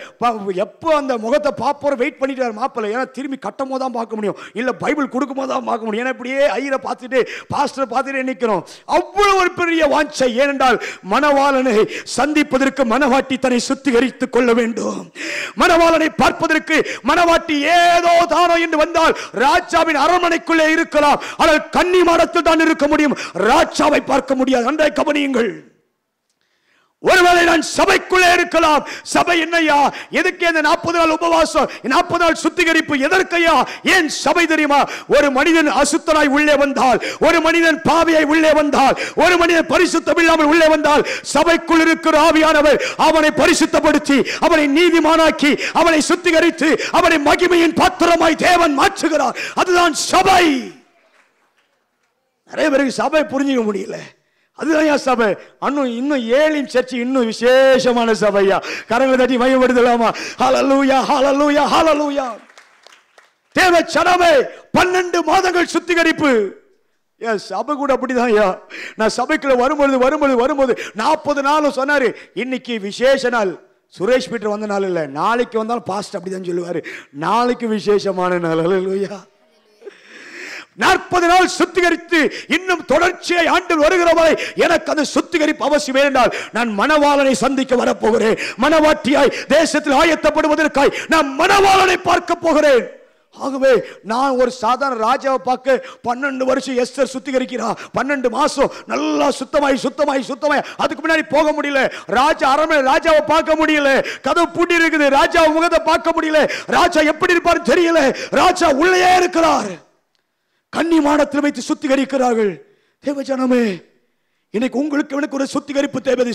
எப்போ அந்த முகத்தை பார்ப்போம் வெயிட் பண்ணிட்டார் மாப்பிள்ளை. ஏன்னா திரும்பி கட்டும் போது தான் பார்க்க முடியும், இல்லை பைபிள் கொடுக்கும் போது தான் பார்க்க முடியும். ஏன்னா இப்படியே ஐயரை பார்த்துட்டு பாஸ்டரை பார்த்துட்டு நிற்கிறோம். அவ்வளவு ஒரு பெரிய வாஞ்சை. ஏனென்றால் மணவாளனை சந்திப்பதற்கு மணவாட்டி தன்னை சுத்திகரித்துக் கொள்ள வேண்டும். மணவாளனை பார்ப்பதற்கு மணவாட்டி ஏதோ தானோ என்று வந்தால் ராஜாவின் அரண்மனைக்குள்ளே இருக்கலாம், ஆனால் கன்னி மாடத்தில் தான் இருக்க முடியும், ராஜாவை பார்க்க முடியாது. நன்றாய் கவனியுங்கள். ஒருவேளை நான் சபைக்குள்ளே இருக்கலாம். சபை என்னையா? எதுக்கு இந்த 40 நாள் உபவாசம், 40 நாள் சுத்திகரிப்பு எதற்கையா? ஏன் சபை தெரியுமா? ஒரு மனிதன் அசுத்தனாய் உள்ளே வந்தால், ஒரு மனிதன் பாவியாய் உள்ளே வந்தால், ஒரு மனிதன் பரிசுத்தம் இல்லாமல் உள்ளே வந்தால், சபைக்குள் இருக்கிற ஆவியானவர் அவனை பரிசுத்தப்படுத்தி அவனை நீதிமானாக்கி அவனை சுத்திகரித்து அவனை மகிமையின் பாத்திரமாய் தேவன் மாற்றுகிறார். அதுதான் சபை. நிறைய பேருக்கு சபை புரிஞ்சுக்க முடியல. அதுதான் சபை. இன்னும் ஏழின் சர்ச்சை இன்னும் விசேஷமான சபையா. கரங்களை தட்டி மையப்படுத்தலாமா? ஹல்லேலூயா, ஹல்லேலூயா, ஹல்லேலூயா. தேவ சனமே, 12 மாதங்கள் சுத்திகரிப்பு. சபை கூட அப்படிதான். நான் சபைக்குள்ள வரும்போது 40 நாளும் சொன்னாரு. இன்னைக்கு விசேஷ நாள். சுரேஷ் பீட்டர் வந்த நாள் இல்லை, நாளைக்கு வந்தாலும் பாஸ்ட் அப்படிதான் சொல்லுவாரு. நாளைக்கு விசேஷமான நாள். ஹல்லேலூயா. 40 நாள் சுத்திகரித்து இன்னும் தொடர்ச்சியை ஆண்டு வருகிற வரை எனக்கு அந்த சுத்திகரிப்பு அவசியம். என்றால் நான் மணவாளனை சந்திக்க வரப்போகிறேன். மணவாட்டியாய் தேசத்தில் ஆயத்தப்படுவதற்காய் நான் மணவாளனை பார்க்க போகிறேன். ஆகவே நான் ஒரு சாதாரண ராஜாவை பார்க்க 12 வருஷம் எஸ்தர் சுத்திகரிக்கிறா, 12 மாசம் நல்லா சுத்தமாய் அதுக்கு முன்னாடி போக முடியல. அரண்மனை ராஜாவை பார்க்க முடியல, கதவு பூட்டி இருக்குது, ராஜா முகத்தை பார்க்க முடியல, ராஜா எப்படி இருப்பார் தெரியல, ராஜா உள்ளே இருக்கிறார். கன்னிமாடத்தில் வைத்து சுத்திகரிக்கிறார்கள். தேவஜனமே, இன்னைக்கு உங்களுக்கு எனக்கு ஒரு சுத்திகரிப்பு தேவை.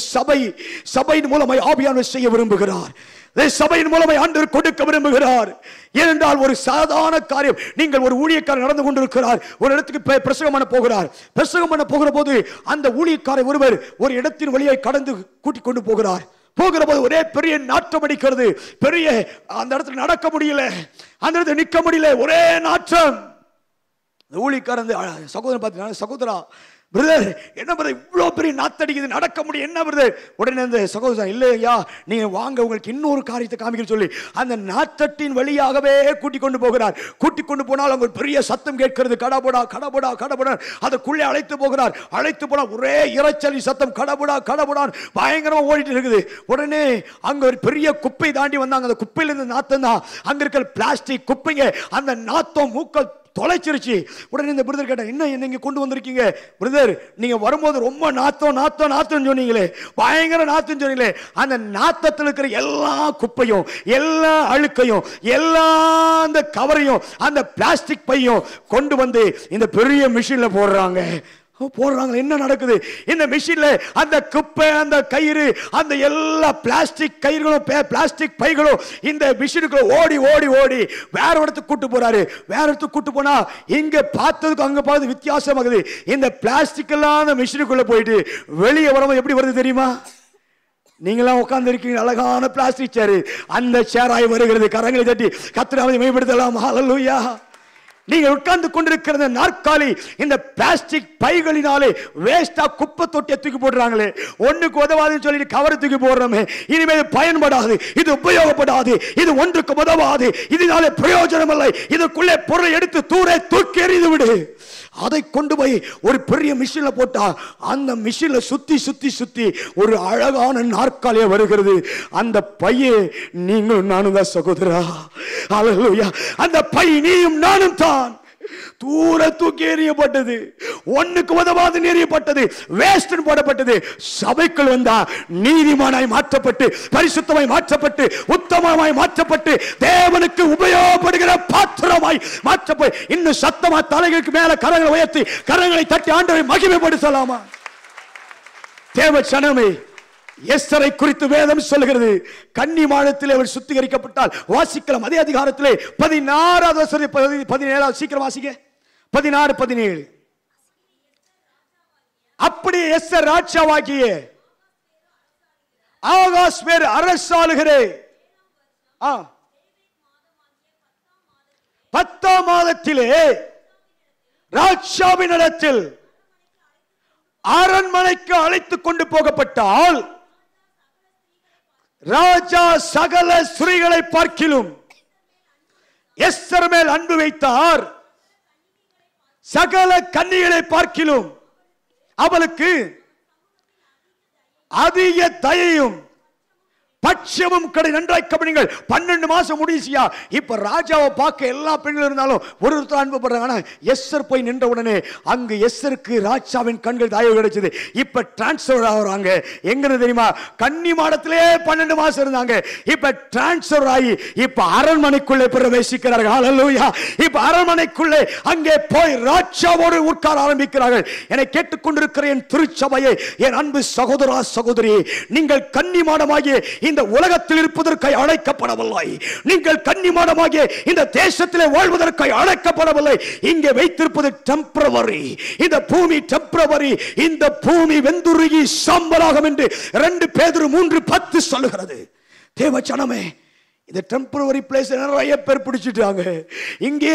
சபையின் மூலமாய் ஆவியானவர் செய்ய விரும்புகிறார். சபையின் மூலமாய் ஆண்டவர் கொடுக்க விரும்புகிறார். ஏனென்றால் ஒரு சாதாரண காரியம், நீங்கள் ஒரு ஊழியக்காரர் நடந்து கொண்டிருக்கிறார், ஒரு இடத்துக்கு பிரசங்கம் பண்ண போகிறார். பிரசங்கம் பண்ண போகிற போது அந்த ஊழியக்காரர் ஒருவர் ஒரு இடத்தின் வழியை கடந்து கூட்டிக் கொண்டு போகிறார். போகிற போது ஒரே பெரிய நாற்றம் அடிக்கிறது. பெரிய அந்த இடத்துல நடக்க முடியல, அந்த இடத்துல நிற்க முடியல, ஒரே நாற்றம். ஊழியக்காரன் சகோதரன் பார்த்தீங்கன்னா, சகோதரா பிரதர் என்ன பிரதர் இவ்வளோ பெரிய நாத்தடிக்குது, நடக்க முடியும் என்ன பிரதர்? உடனே அந்த சகோதரன், இல்லையா நீங்க வாங்க உங்களுக்கு இன்னொரு காரியத்தை காமிக்க சொல்லி அந்த நாத்தட்டின் வழியாகவே கூட்டிக் கொண்டு போகிறார். கூட்டிக் கொண்டு போனால் அவங்க பெரிய சத்தம் கேட்கிறது, கடபுடா கடபுடா கடபுடா. அதுக்குள்ளே அழைத்து போகிறார். அழைத்து போனால் ஒரே இரைச்சலி சத்தம், கடபுடா கடபுடான் பயங்கரமா ஓடிட்டு இருக்குது. உடனே அங்க ஒரு பெரிய குப்பை தாண்டி வந்தாங்க. அந்த குப்பையில இருந்து நாத்தம் தான், அங்க இருக்கிற பிளாஸ்டிக் குப்பைங்க, அந்த நாத்தம் மூக்க தொலைச்சிருச்சு. உடனே இந்த பிரதர் கேட்டா, என்ன நீங்க கொண்டு வந்திருக்கீங்க? பிரதர் நீங்க வரும்போது ரொம்ப நாத்தம் சொன்னீங்களே, பயங்கர நாத்தம் சொன்னீங்களே, அந்த நாத்தத்தில் இருக்கிற எல்லா குப்பையும், எல்லா அழுக்கையும், எல்லா அந்த கவரையும், அந்த பிளாஸ்டிக் பையும் கொண்டு வந்து இந்த பெரிய மிஷின்ல போடுறாங்க. என்ன நடக்குது? இந்த மிஷின்ல அந்த குப்பை, அந்த கயிறு, அந்த எல்லா பிளாஸ்டிக் கயிறுகளும் பிளாஸ்டிக் பைகளும் இந்த மிஷினுக்குள்ள ஓடி ஓடி ஓடி வேற இடத்துக்கு கூட்டு போறாரு. வேற இடத்துக்கு கூட்டு போனா இங்க பார்த்ததுக்கு அங்க பார்த்தது வித்தியாசமாகுது. இந்த பிளாஸ்டிக் எல்லாம் அந்த மிஷினுக்குள்ள போயிட்டு வெளியே வரும்போது எப்படி வருது தெரியுமா? நீங்களாம் உட்கார்ந்து இருக்கீங்க, அழகான பிளாஸ்டிக் சேரு, அந்த சேராய் வருகிறது. கரங்களை தட்டி கர்த்தரை மேம்படுத்தலாம். ஹல்லேலூயா. நீங்கள் உட்கார்ந்து கொண்டிருக்கிற நாற்காலி இந்த பிளாஸ்டிக் பைகளினாலே வேஸ்டா குப்பை தொட்டியை தூக்கி போடுறாங்களே, ஒண்ணுக்கு உதவாதுன்னு சொல்லிட்டு கவரை தூக்கி போடுறோமே, இனிமேல் பயன்படாது, இது உபயோகப்படாது, இது ஒன்றுக்கு உதவாது, இதனாலே பிரயோஜனம் இல்லை, இதுக்குள்ளே பொருளை எடுத்து தூக்கி எறிந்து விடு. அதை கொண்டு போய் ஒரு பெரிய மிஷின்ல போட்டா அந்த மிஷின்ல சுத்தி ஒரு அழகான நாற்காலியே வருகிறது. அந்த பையே நீங்களும் நானும் தான் சகோதரா. ஹல்லேலூயா. அந்த பை நீயும் நானும் தான். தூர தூக்கி எறியப்பட்டது, ஒண்ணுக்கு உதவாது எறியப்பட்டது, வேஸ்ட் போடப்பட்டது. சபைக்குள் வந்தா நீதிமானாய் மாற்றப்பட்டு, பரிசுத்தமாய் மாற்றப்பட்டு, உத்தமமாய் மாற்றப்பட்டு, தேவனுக்கு உபயோகப்படுகிற பாத்திரமாய் மாற்றப்பட்டு, இன்னும் சத்தமா தலைகளுக்கு மேல கரங்களை உயர்த்தி கரங்களை தட்டி ஆண்டவரை மகிமைப்படுத்தலாமா? தேவ ஜனமே, எஸ்தரை குறித்து வேதம் சொல்கிறது, கன்னிமாடத்திலே அவள் சுத்திகரிக்கப்பட்டால் வாசிக்கலாம். அதே அதிகாரத்திலே 16வது வசனம் 17 சீக்கிரம் வாசிக்க. 16 17. அப்படியே எஸ்தர் ராஜாவாகிய ஆகாஸ்வேர் அரசாளுகிறே 10ஆம் மாதத்திலே ராஜாவினிடத்தில் அரண்மனைக்கு அழைத்துக் கொண்டு போகப்பட்டால் ராஜா சகல ஸ்திரீகளை பார்க்கிலும் எஸ்தர் மேல் அன்பு வைத்தார். சகல கன்னிகளை பார்க்கிலும் அவளுக்கு அதிக தயையும் பட்சமும் கடை. நன்றாய் கவனிங்கள். 12 மாசம் முடிச்சியா? இப்ப ராஜாவை பார்க்க எல்லா பெண்களும் இருந்தாலும் ஒருத்தர் அன்புப்படுறாங்க. ஆனா எஸ்தர் போய் நின்ற உடனே அங்கு எஸ்தருக்கு ராஜாவின் கண்கள் தயவு கிடைச்சது. இப்ப டிரான்ஸ்பர் ஆகுறாங்க. எங்க தெரியுமா? கன்னிமாடத்திலே 12 மாசம் இருந்தாங்க. இப்ப டிரான்ஸ்பர் ஆகி இப்ப அரண்மனைக்குள்ளே பிரவேசிக்கிறார்கள். ஹல்லேலூயா. இப்ப அரண்மனைக்குள்ளே அங்கே போய் ராஜாவோடு உட்கார ஆரம்பிக்கிறார்கள். என்னை கேட்டுக்கொண்டிருக்கிற என் திருச்சபையை, என் அன்பு சகோதரா சகோதரி, நீங்கள் கன்னிமாடமாகிய இந்த உலகத்தில் இருப்பதற்காக அழைக்கப்படவில்லை. நீங்கள் கன்னிமாடமாகிய இந்த தேசத்திலே வாழ்வதற்காக அழைக்கப்படவில்லை. இங்கே வைத்திருப்பது டெம்பரவரி. இந்த பூமி டெம்பரவரி. இந்த பூமி வெந்துருகி சாம்பலாகும் என்று 2 பேதுரு 3:10 சொல்லுகிறது. தேவ ஜனமே, இந்த டெம்பரவரி பிளேஸ் நிறைய பேர் பிடிச்சிட்டாங்க. இங்கே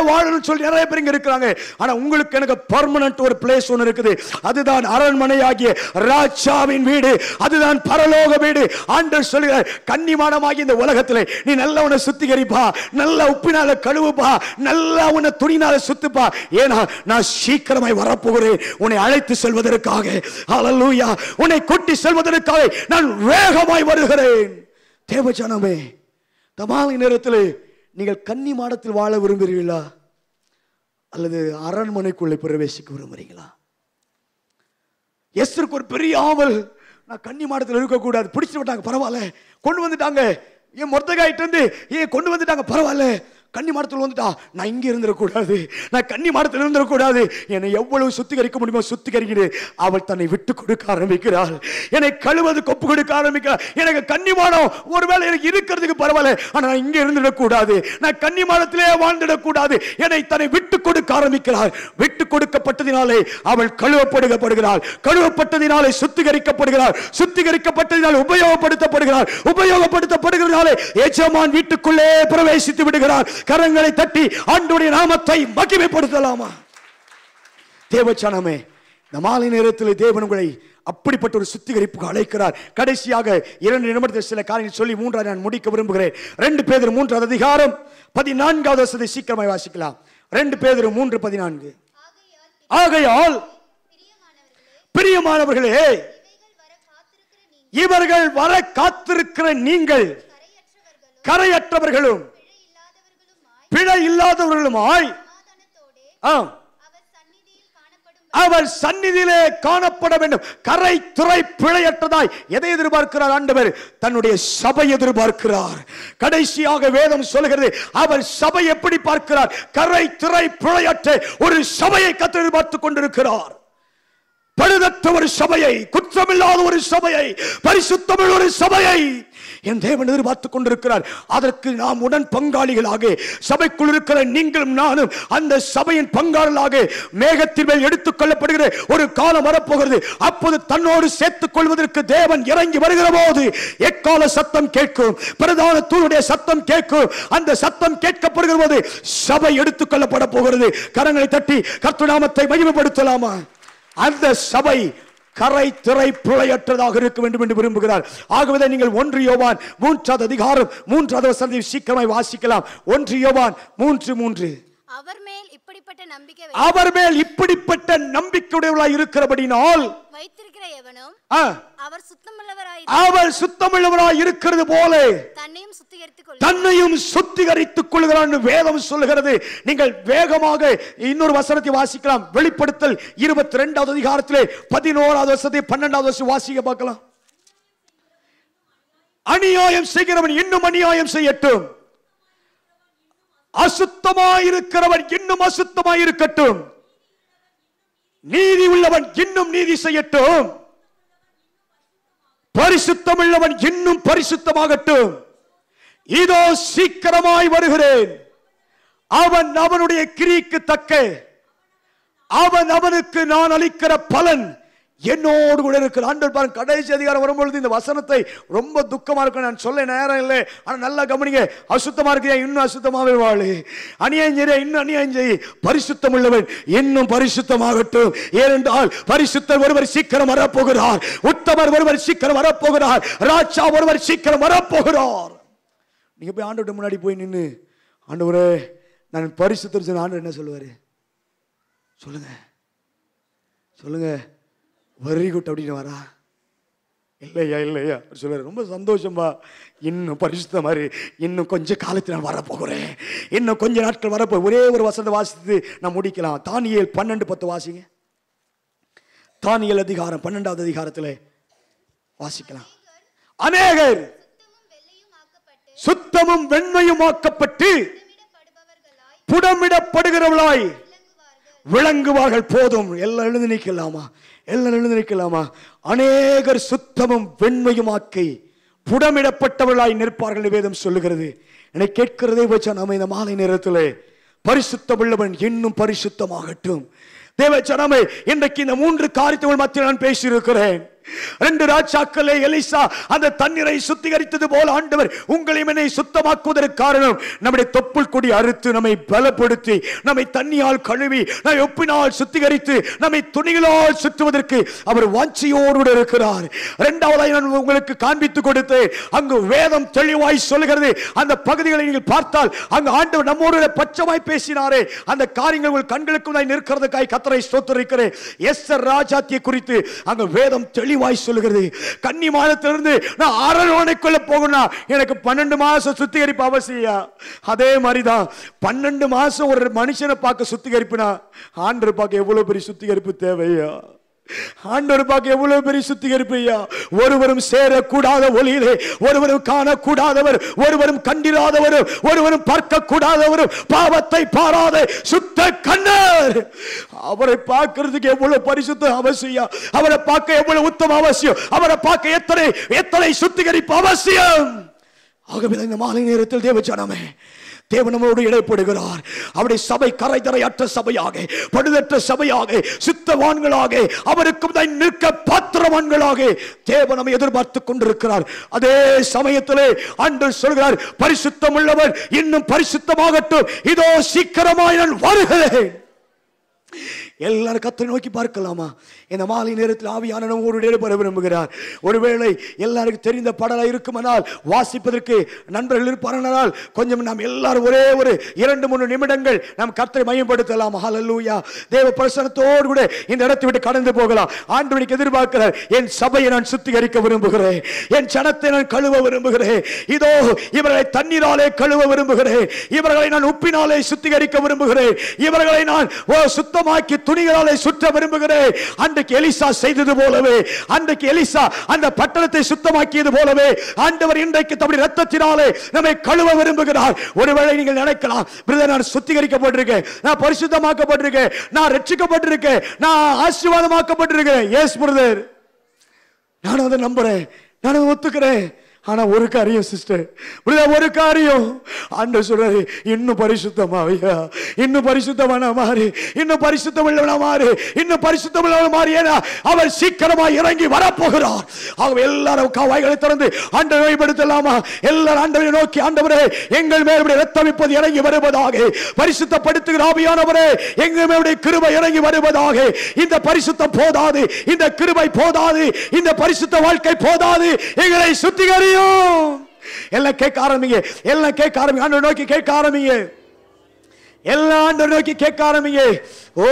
வாழணும்னு சொல்லி நிறைய பேர் இங்க இருக்கிறாங்க. ஆனா உங்களுக்கு எனக்கு பெர்மனன்ட் ஒரு பிளேஸ் ஒன்று இருக்குது. அதுதான் அரண்மனையாகிய ராஜாவின் வீடு. அதுதான் பரலோக வீடு. ஆண்டவர் சொல்லுகிறார், கன்னிமாடமாகிய இந்த உலகத்திலே நீ நல்லா உன்னை சுத்திகரிப்பா, நல்லா உப்பினால கழுவுப்பா, நல்லா உன்னை துணினால சுத்துப்பா. ஏன்னா நான் சீக்கிரமாய் வரப்போகிறேன் உன்னை அழைத்து செல்வதற்காக. ஹல்லேலூயா. உன்னை கூட்டி செல்வதற்காக நான் வேகமாய் வருகிறேன். தேவ ஜனமே, தமாலை நேரத்தில் நீங்கள் கன்னி மாடத்தில் வாழ விரும்புகிறீர்களா அல்லது அரண்மனைக்குள்ளே பிரவேசிக்க விரும்புகிறீங்களா? எஸ்தருக்கு ஒரு பெரிய ஆவல், நான் கன்னி மாடத்தில் இருக்கக்கூடாது. பிடிச்சிட்டு விட்டாங்க, பரவாயில்ல. கொண்டு வந்துட்டாங்க, ஏன் மொர்தெகாயிட்டு இருந்து ஏன் கொண்டு வந்துட்டாங்க, பரவாயில்ல. கன்னி மாடத்தில் வந்துட்டா, நான் இங்கே இருந்துடக்கூடாது, நான் கன்னி மாடத்தில் இருந்துடக்கூடாது. என்னை எவ்வளவு சுத்திகரிக்க முடியுமோ சுத்திகரிக்கிறேன். அவள் தன்னை விட்டு கொடுக்க ஆரம்பிக்கிறாள். என்னை கழுவது கொப்பு கொடுக்க ஆரம்பிக்கிறாள். எனக்கு கன்னி மாடம் ஒருவேளை எனக்கு இருக்கிறதுக்கு பரவாயில்ல, ஆனால் நான் இங்கே இருந்துடக்கூடாது, நான் கன்னி மாடத்திலே வாழ்ந்துடக்கூடாது. என்னை தன்னை விட்டு கொடுக்க ஆரம்பிக்கிறாள். விட்டு கொடுக்கப்பட்டதினாலே அவள் கழுவப்படுகிறாள். கழுவப்பட்டதினாலே சுத்திகரிக்கப்படுகிறாள். சுத்திகரிக்கப்பட்டதினால் உபயோகப்படுத்தப்படுகிறாள். உபயோகப்படுத்தப்படுகிறதினாலே எஜமான் வீட்டுக்குள்ளே பிரவேசித்து விடுகிறார். கரங்களை தட்டி ஆண்டவருடைய நாமத்தை மகிமைப்படுத்தலாமா? தேவச்சனமே, இந்த மாலை நேரத்தில் தேவன் உங்களை அப்படிப்பட்ட ஒரு சுத்திகரிப்புக்கு அழைக்கிறார். கடைசியாக 2 நிமிடத்தில் சில காரியங்கள் சொல்லி 3 நான் முடிக்க விரும்புகிறேன். 2 பேதுரு 3 அதிகாரம் 14வது வசனத்தை சீக்கிரமாய் வாசிக்கலாம். 2 பேதுரு 3:14. ஆகையால் பிரியமானவர்களே, இவர்கள் வர காத்திருக்கிற நீங்கள் கரையற்றவர்களும் பிழை இல்லாதவர்களுமாய் அவர் சந்நிதியிலே காணப்பட வேண்டும். கரை துறை பிழையற்றதாய் எதை எதிர்பார்க்கிறார் ஆண்டவர்? தன்னுடைய சபை எதிர்பார்க்கிறார். கடைசியாக வேதம் சொல்கிறது, அவர் சபை எப்படி பார்க்கிறார்? கரை துறை பிழையற்ற ஒரு சபையை கர்த்தர் எதிர்பார்த்துக் கொண்டிருக்கிறார். பழுதற்ற ஒரு சபையை, குற்றமில்லாத ஒரு சபையை, பரிசுத்தமுள்ள ஒரு சபையை என் தேவன் எதிர்பார்த்துக் கொண்டிருக்கிறார். அதற்கு நாம் உடன் பங்காளிகளாக, சபைக்குள் இருக்கிற நீங்களும் நானும் அந்த சபையின் பங்காளர்களாக மேகத்தின் மேல் எடுத்துக் கொள்ளப்படுகிற ஒரு காலம் வரப்போகிறது. அப்போது தன்னோடு சேர்த்துக் கொள்வதற்கு தேவன் இறங்கி வருகிற போது எக்கால சத்தம் கேட்கும், பிரதான தூதனுடைய சத்தம் கேட்கும். அந்த சத்தம் கேட்கப்படுகிற போது சபை எடுத்துக் கொள்ளப்பட போகிறது. கரங்களை தட்டி கர்த்தருடைய நாமத்தை மகிமைப்படுத்தலாமா? அந்த சபை கரை திரை பிழையற்றதாக இருக்க வேண்டும் என்று விரும்புகிறார். ஆகவே நீங்கள் 1 யோவான் 3 அதிகாரம் 3 வசனத்தை சீக்கிரமாய் வாசிக்கலாம். 1 யோவான் 3:3. அவர் மேல் இப்படிப்பட்ட நம்பிக்கையுடையவர்களாய் இருக்கிறபடினால் வைத்திருக்கிற எவனும் அவர் சுத்தமுள்ளவராய் இருக்கிறது போல தன்னையும் சுத்திகரித்துக் கொள்கிறான் வேதம் சொல்லுகிறது. நீங்கள் வேகமாக இன்னொரு வசனத்தை வாசிக்கலாம். வெளிப்படுத்தல் 22வது அதிகாரத்திலே 11வது வசனத்தை 12வது வசனம் வாசிக்க பார்க்கலாம். அநியாயம் செய்கிறவன் இன்னும் அநியாயம் செய்யட்டும், அசுத்தமாயிருக்கிறவன் இன்னும் அசுத்தமாயிருக்கட்டும், நீதி உள்ளவன் இன்னும் நீதி செய்யட்டும், பரிசுத்தமுள்ளவன் இன்னும் பரிசுத்தமாகட்டும். இதோ சீக்கிரமாய் வருகிறேன். அவன் அவனுடைய கிரியைக்கு தக்க அவனுக்கு நான் அளிக்கிற பலன் என்னோடு கூட இருக்கிற ஆண்டவர் பாருங்க. கடைசி அதிகாரம் வரும்பொழுது இந்த வசனத்தை ரொம்ப துக்கமா இருக்கும். நான் சொல்ல நேரம் இல்லை, ஆனா நல்லா கவனிங்க. அசுத்தமா இருக்கியா இன்னும் அசுத்தமாவே வாழு, அநியாயம் செய்ய இன்னும் அநியாயம் செய், பரிசுத்தம் உள்ளவன் இன்னும் பரிசுத்தமாகட்டும். ஏனென்றால் பரிசுத்தர் ஒருவர் சீக்கிரம் வரப்போகிறார், உத்தமர் ஒருவர் சீக்கிரம் வரப்போகிறார், ராஜா ஒருவர் சீக்கிரம் வரப்போகிறார். நீங்க போய் ஆண்டவர்கிட்ட முன்னாடி போய் நின்று, ஆண்டவரே நான் பரிசுத்தர் சொன்ன, ஆண்டவர் என்ன சொல்லுவாரு? சொல்லுங்க சொல்லுங்க, வெரி குட் அப்படின்னு வரா? இல்லையா இல்லையா சொல்லுற, ரொம்ப சந்தோஷம்பா, இன்னும் பரிசுத்த மாதிரி இன்னும் கொஞ்சம் காலத்தில் நான் வரப்போகிறேன், இன்னும் கொஞ்ச நாட்கள் வரப்போ. ஒரே ஒரு வசனத்தை வாசித்து நான் முடிக்கலாம். தானியேல் 12:10 வாசிங்க. தானியேல் அதிகாரம் 12வது அதிகாரத்தில் வாசிக்கலாம். அநேகர் சுத்தமும் வெண்மையுமாக்கப்பட்டு புடமிடப்படுகிறவர்களாய் விளங்குவார்கள். போதும், எல்லாம் எழுந்து நிற்கலாமா? எல்லாம் எழுந்து நிற்கலாமா? அநேகர் சுத்தமும் வெண்மையுமாக்கி புடமிடப்பட்டவர்களாய் நிற்பார்கள் வேதம் சொல்லுகிறது. என்னை கேட்கிறதே வச்சா நம்ம இந்த மாலை நேரத்தில் பரிசுத்தம் உள்ளவன் இன்னும் பரிசுத்தமாகட்டும். தேவச்சனமே, இன்றைக்கு இந்த 3 காரியங்கள் மத்தியில் நான் பேசியிருக்கிறேன். 2 ராஜாக்களே எலிசா அந்த தண்ணீரை சுத்திகரித்தது போல ஆண்டவர் உங்களையும் என்னை சுத்தமாக்குவதற்கு காரணம் நம்முடைய தொப்புள் கொடி அறுத்து நம்மை பலப்படுத்தி நம்மை தண்ணியால் கழுவி நம்மை உப்பினால் சுத்திகரித்து நம்மை துணிகளால் சுற்றுவதற்கு அவர் வாஞ்சையோடு இருக்கிறார். 2வதாய் நான் உங்களுக்கு காண்பித்து கொடுத்து அங்கு வேதம் தெளிவாய் சொல்கிறது. அந்த பகுதிகளை நீங்கள் பார்த்தால் அங்கு ஆண்டவர் நம்மோடு பச்சமாய் பேசினாரே, அந்த காரியங்கள் உங்கள் கண்களுக்கு நிற்கிறதுக்காய் கர்த்தரை ஸ்தோத்திரிக்கிறேன். எஸ்தர் ராஜாத்தியை குறித்து அங்கு வேதம் தெளிவாய் தெளிவாய் சொல்லுகிறது. கன்னி மாதத்திலிருந்து நான் அரண்மனைக்குள்ள போகணும், எனக்கு 12 மாசம் சுத்திகரிப்பு அவசியம். அதே மாதிரிதான் 12 மாசம் ஒரு மனுஷனை பார்க்க சுத்திகரிப்புனா ஆண்டவர் பார்க்க எவ்வளவு பெரிய சுத்திகரிப்பு தேவையா? ஆண்டவர் பார்க்க எவ்வளவு பெரிய சுத்திகரிப்பு ஐயா. ஒருவரும் சேரக்கூடாத ஒளியிலே ஒருவரும் காணக்கூடாதவர், ஒருவரும் கண்டிராதவர், ஒருவரும் பார்க்க கூடாதவர், பாவத்தை பாராத சுத்த கண்ணர். அவரை பார்க்கிறதுக்கு எவ்வளவு பரிசுத்த அவசியம், அவரை பார்க்க எவ்வளவு உத்தம அவசியம், அவரை பார்க்க எத்தனை எத்தனை சுத்திகரிப்பு அவசியம். ஆகவே இந்த மாலை நேரத்தில் தேவஜனமே, தேவன் நம்மோடு இடைப்படுகிறார். அவருடைய சபை கரைதரையற்ற சபையாக, படுதற்ற சபையாக, சுத்தவான்களாக, அவருக்கும் தான் நிற்க பாத்திரவான்களாக தேவன் நம்மை எதிர்பார்த்து கொண்டிருக்கிறார். அதே சமயத்திலே ஆண்டவர் சொல்கிறார், பரிசுத்தம் உள்ளவர் இன்னும் பரிசுத்தமாகட்டும், இதோ சீக்கிரமாய் நான் வருகிறேன். எல்லாரும் கர்த்தரை நோக்கி பார்க்கலாமா? இந்த மாலை நேரத்தில் ஆவியானவர் நம்மோடு இடைப்பட விரும்புகிறார். ஒருவேளை எல்லாருக்கும் தெரிந்த பாடலா இருக்குமானால், வாசிப்பதற்கு நண்பர்கள் இருப்பார்கள், கொஞ்சம் நாம் எல்லாரும் ஒரே ஒரு 2-3 நிமிடங்கள் நாம் கர்த்தரை மையப்படுத்தலாம். ஹல்லேலூயா. தேவ பிரசன்னத்தோடு கூட இந்த இடத்தை விட்டு கடந்து போகலாம். ஆண்டவருக்கு எதிர்பார்க்கிறார், என் சபையை நான் சுத்திகரிக்க விரும்புகிறேன், என் ஜனத்தை நான் கழுவ விரும்புகிறேன், இதோ இவர்களை தண்ணீராலே கழுவ விரும்புகிறேன், இவர்களை நான் உப்பினாலே சுத்திகரிக்க விரும்புகிறேன், இவர்களை நான் சுத்தமாக்கி துணிகளாலே சுற்ற விரும்புகிறேன். அன்றைக்கு எலிசா செய்தது போலவே, அன்றைக்கு எலிசா அந்த பட்டணத்தை சுத்தமாக்கியது போலவே ஆண்டவர் இன்றைக்கு தம்முடைய இரத்தத்தினாலே நம்மை கழுவ விரும்புகிறார். ஒருவேளை நீங்கள் நினைக்கலாம், பிரதர் நான் சுத்திகரிக்கப்பட்டிருக்கேன், நான் பரிசுத்தமாக்கப்பட்டிருக்கேன், நான் ரட்சிக்கப்பட்டிருக்கேன், நான் ஆசீர்வாதமாக்கப்பட்டிருக்கேன். எஸ் பிரதர், நான் அதை நம்புறேன், நான் அதை ஒத்துக்கிறேன். ஆனா ஒரு காரியம் சிஸ்டர், ஒரு காரியம் ஆண்டவர் சொல்றாரு, இன்னும் பரிசுத்தமாவையா, இன்னும் பரிசுத்தமான மாறி, இன்னும் பரிசுத்தமுள்ளவனா மாறி, இன்னும் பரிசுத்தமுள்ளவனா மாறி. ஏன்னா அவர் சீக்கிரமாக இறங்கி வரப்போகிறார். ஆகவே எல்லாரும் வாய்களை திறந்து ஆண்டவரை மையப்படுத்தலாமா? எல்லாரும் ஆண்டவரை நோக்கி, ஆண்டவரே எங்கள் மேல் இரத்தம் இப்போது இறங்கி வருவதாக, பரிசுத்தப்படுத்துகிற ஆவியானவரே எங்கள் மேல் கிருபை இறங்கி வருவதாக. இந்த பரிசுத்தம் போதாது, இந்த கிருபை போதாது, இந்த பரிசுத்த வாழ்க்கை போதாது, எங்களை சுத்திகரி. எல்லாம் கேட்க ஆரம்பிங்க, எல்லாம் கேட்க ஆரம்பிங்க, ஆண்டவரை நோக்கி கேட்க ஆரம்பிங்க, எல்லாம் ஆண்டவரை நோக்கி கேட்க ஆரம்பிங்க. ஓ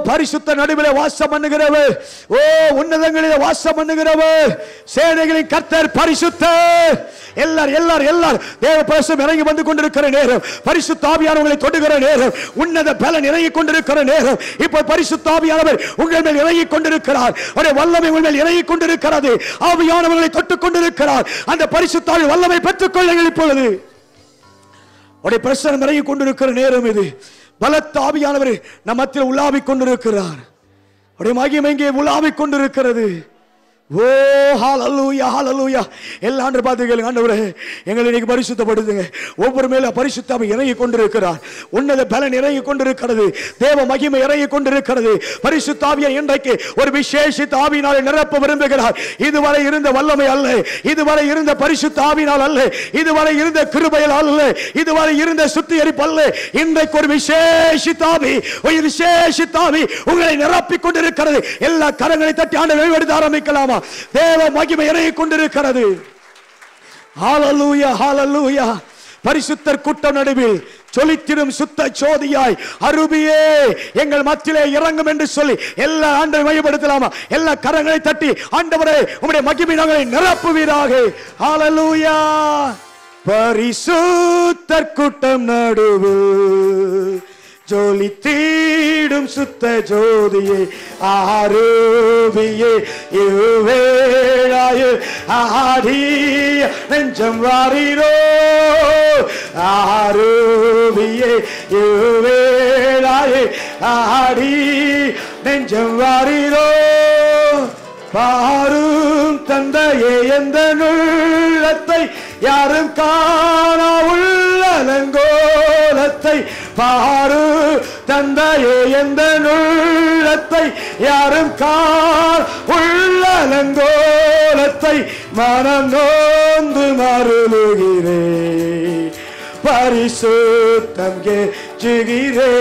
பரிசுத்த நடுவிலே வாசம் பண்ணுகிறவர், ஓ உன்னதங்களிலே வாசம் பண்ணுகிறவர், சேனைகளின் கர்த்தர் பரிசுத்தர். எல்லாரும் எல்லாரும் எல்லாரும் தேவ பிரசன்னம் இறங்கி வந்து கொண்டிருக்கிற நேரம், பரிசுத்த ஆவியானவரை தொடுகிற நேரம், உன்னத பலன் இறங்கி கொண்டிருக்கிற நேரம். இப்ப பரிசுத்த ஆவியானவர் உங்கள் மேல் இறங்கி கொண்டிருக்கிறார், அவருடைய வல்லமை உங்கள் மேல் இறங்கி கொண்டிருக்கிறது, ஆவியானவர்களை தொட்டுக் கொண்டிருக்கிறார். அந்த பரிசுத்த ஆவி வல்லமை பெற்றுக் கொள்ளுங்கள். இப்பொழுது அவருடைய பிரசன்னம் இறங்கி கொண்டிருக்கிற நேரம் இது. பலத்த ஆவியானவர் நம் மத்தியில் உலாவிக் கொண்டிருக்கிறார், அவருடைய மகிமை இங்கே உலாவிக் கொண்டிருக்கிறது. ஓ ஹல்லேலூயா ஹல்லேலூயா. எல்லா ஆண்டு பார்த்து கேளுங்க, ஆண்டவரே எங்களை இன்னைக்கு பரிசுத்தப்படுத்துங்க. ஒவ்வொரு மேல பரிசுத்த ஆவி இறங்கி கொண்டிருக்கிறார், உன்னத பலன் இறங்கி கொண்டிருக்கிறது, தேவ மகிமை இறங்கி கொண்டிருக்கிறது. பரிசுத்த ஆவியை இன்றைக்கு ஒரு விசேஷித்த ஆவியினால் நிரப்ப விரும்புகிறார். இதுவரை இருந்த வல்லமை அல்ல, இதுவரை இருந்த பரிசுத்த ஆவியினால் அல்ல, இதுவரை இருந்த கிருபையால் அல்ல, இதுவரை இருந்த சுத்திகரிப்பு அல்ல. இன்றைக்கு ஒரு விசேஷித்த ஆவி, ஒரு விசேஷித்த ஆவி உங்களை நிரப்பிக் கொண்டிருக்கிறது. எல்லா கரங்களை தட்டி ஆண்டவரை எடுத்து ஆரம்பிக்கலாமா? தேவ மகிமை இறங்கிக் கொண்டிருக்கிறது. ஹல்லேலூயா ஹல்லேலூயா. பரிசுத்தர் கூட்டம் நடுவில் சொலித்திடும் சுத்த ஜோதியாய் அருபியே எங்கள் மத்தியிலே இறங்கும் என்று சொல்லி எல்லா ஆண்டவரை மையப்படுத்தலாமா? எல்லா கரங்களை தட்டி ஆண்டவரே உம்முடைய மகிமை நாங்களை நிரப்புவீராக. ஹல்லேலூயா. பரிசுத்தர் கூட்டம் நடுவில் ஜொலித்திடும் சுத்த ஜோதியே ஆருவியே இவ்வேளாயில் ஆடிய நெஞ்சம் வாரீரோ, ஆருவியே இவ்வேளாயில் ஆடி நெஞ்சம் வாரீரோ. பாரும் தந்தையே எந்த உள்ளத்தை யாரும் காணா உள்ளலங்கோலத்தை, பாரு தந்தையே எந்த உள்ளத்தை யாரும் காண உள்ளலங்கோலத்தை, மனம் நோந்து மருளுகிறே பரிசுத்தம் கெஞ்சுகிறே.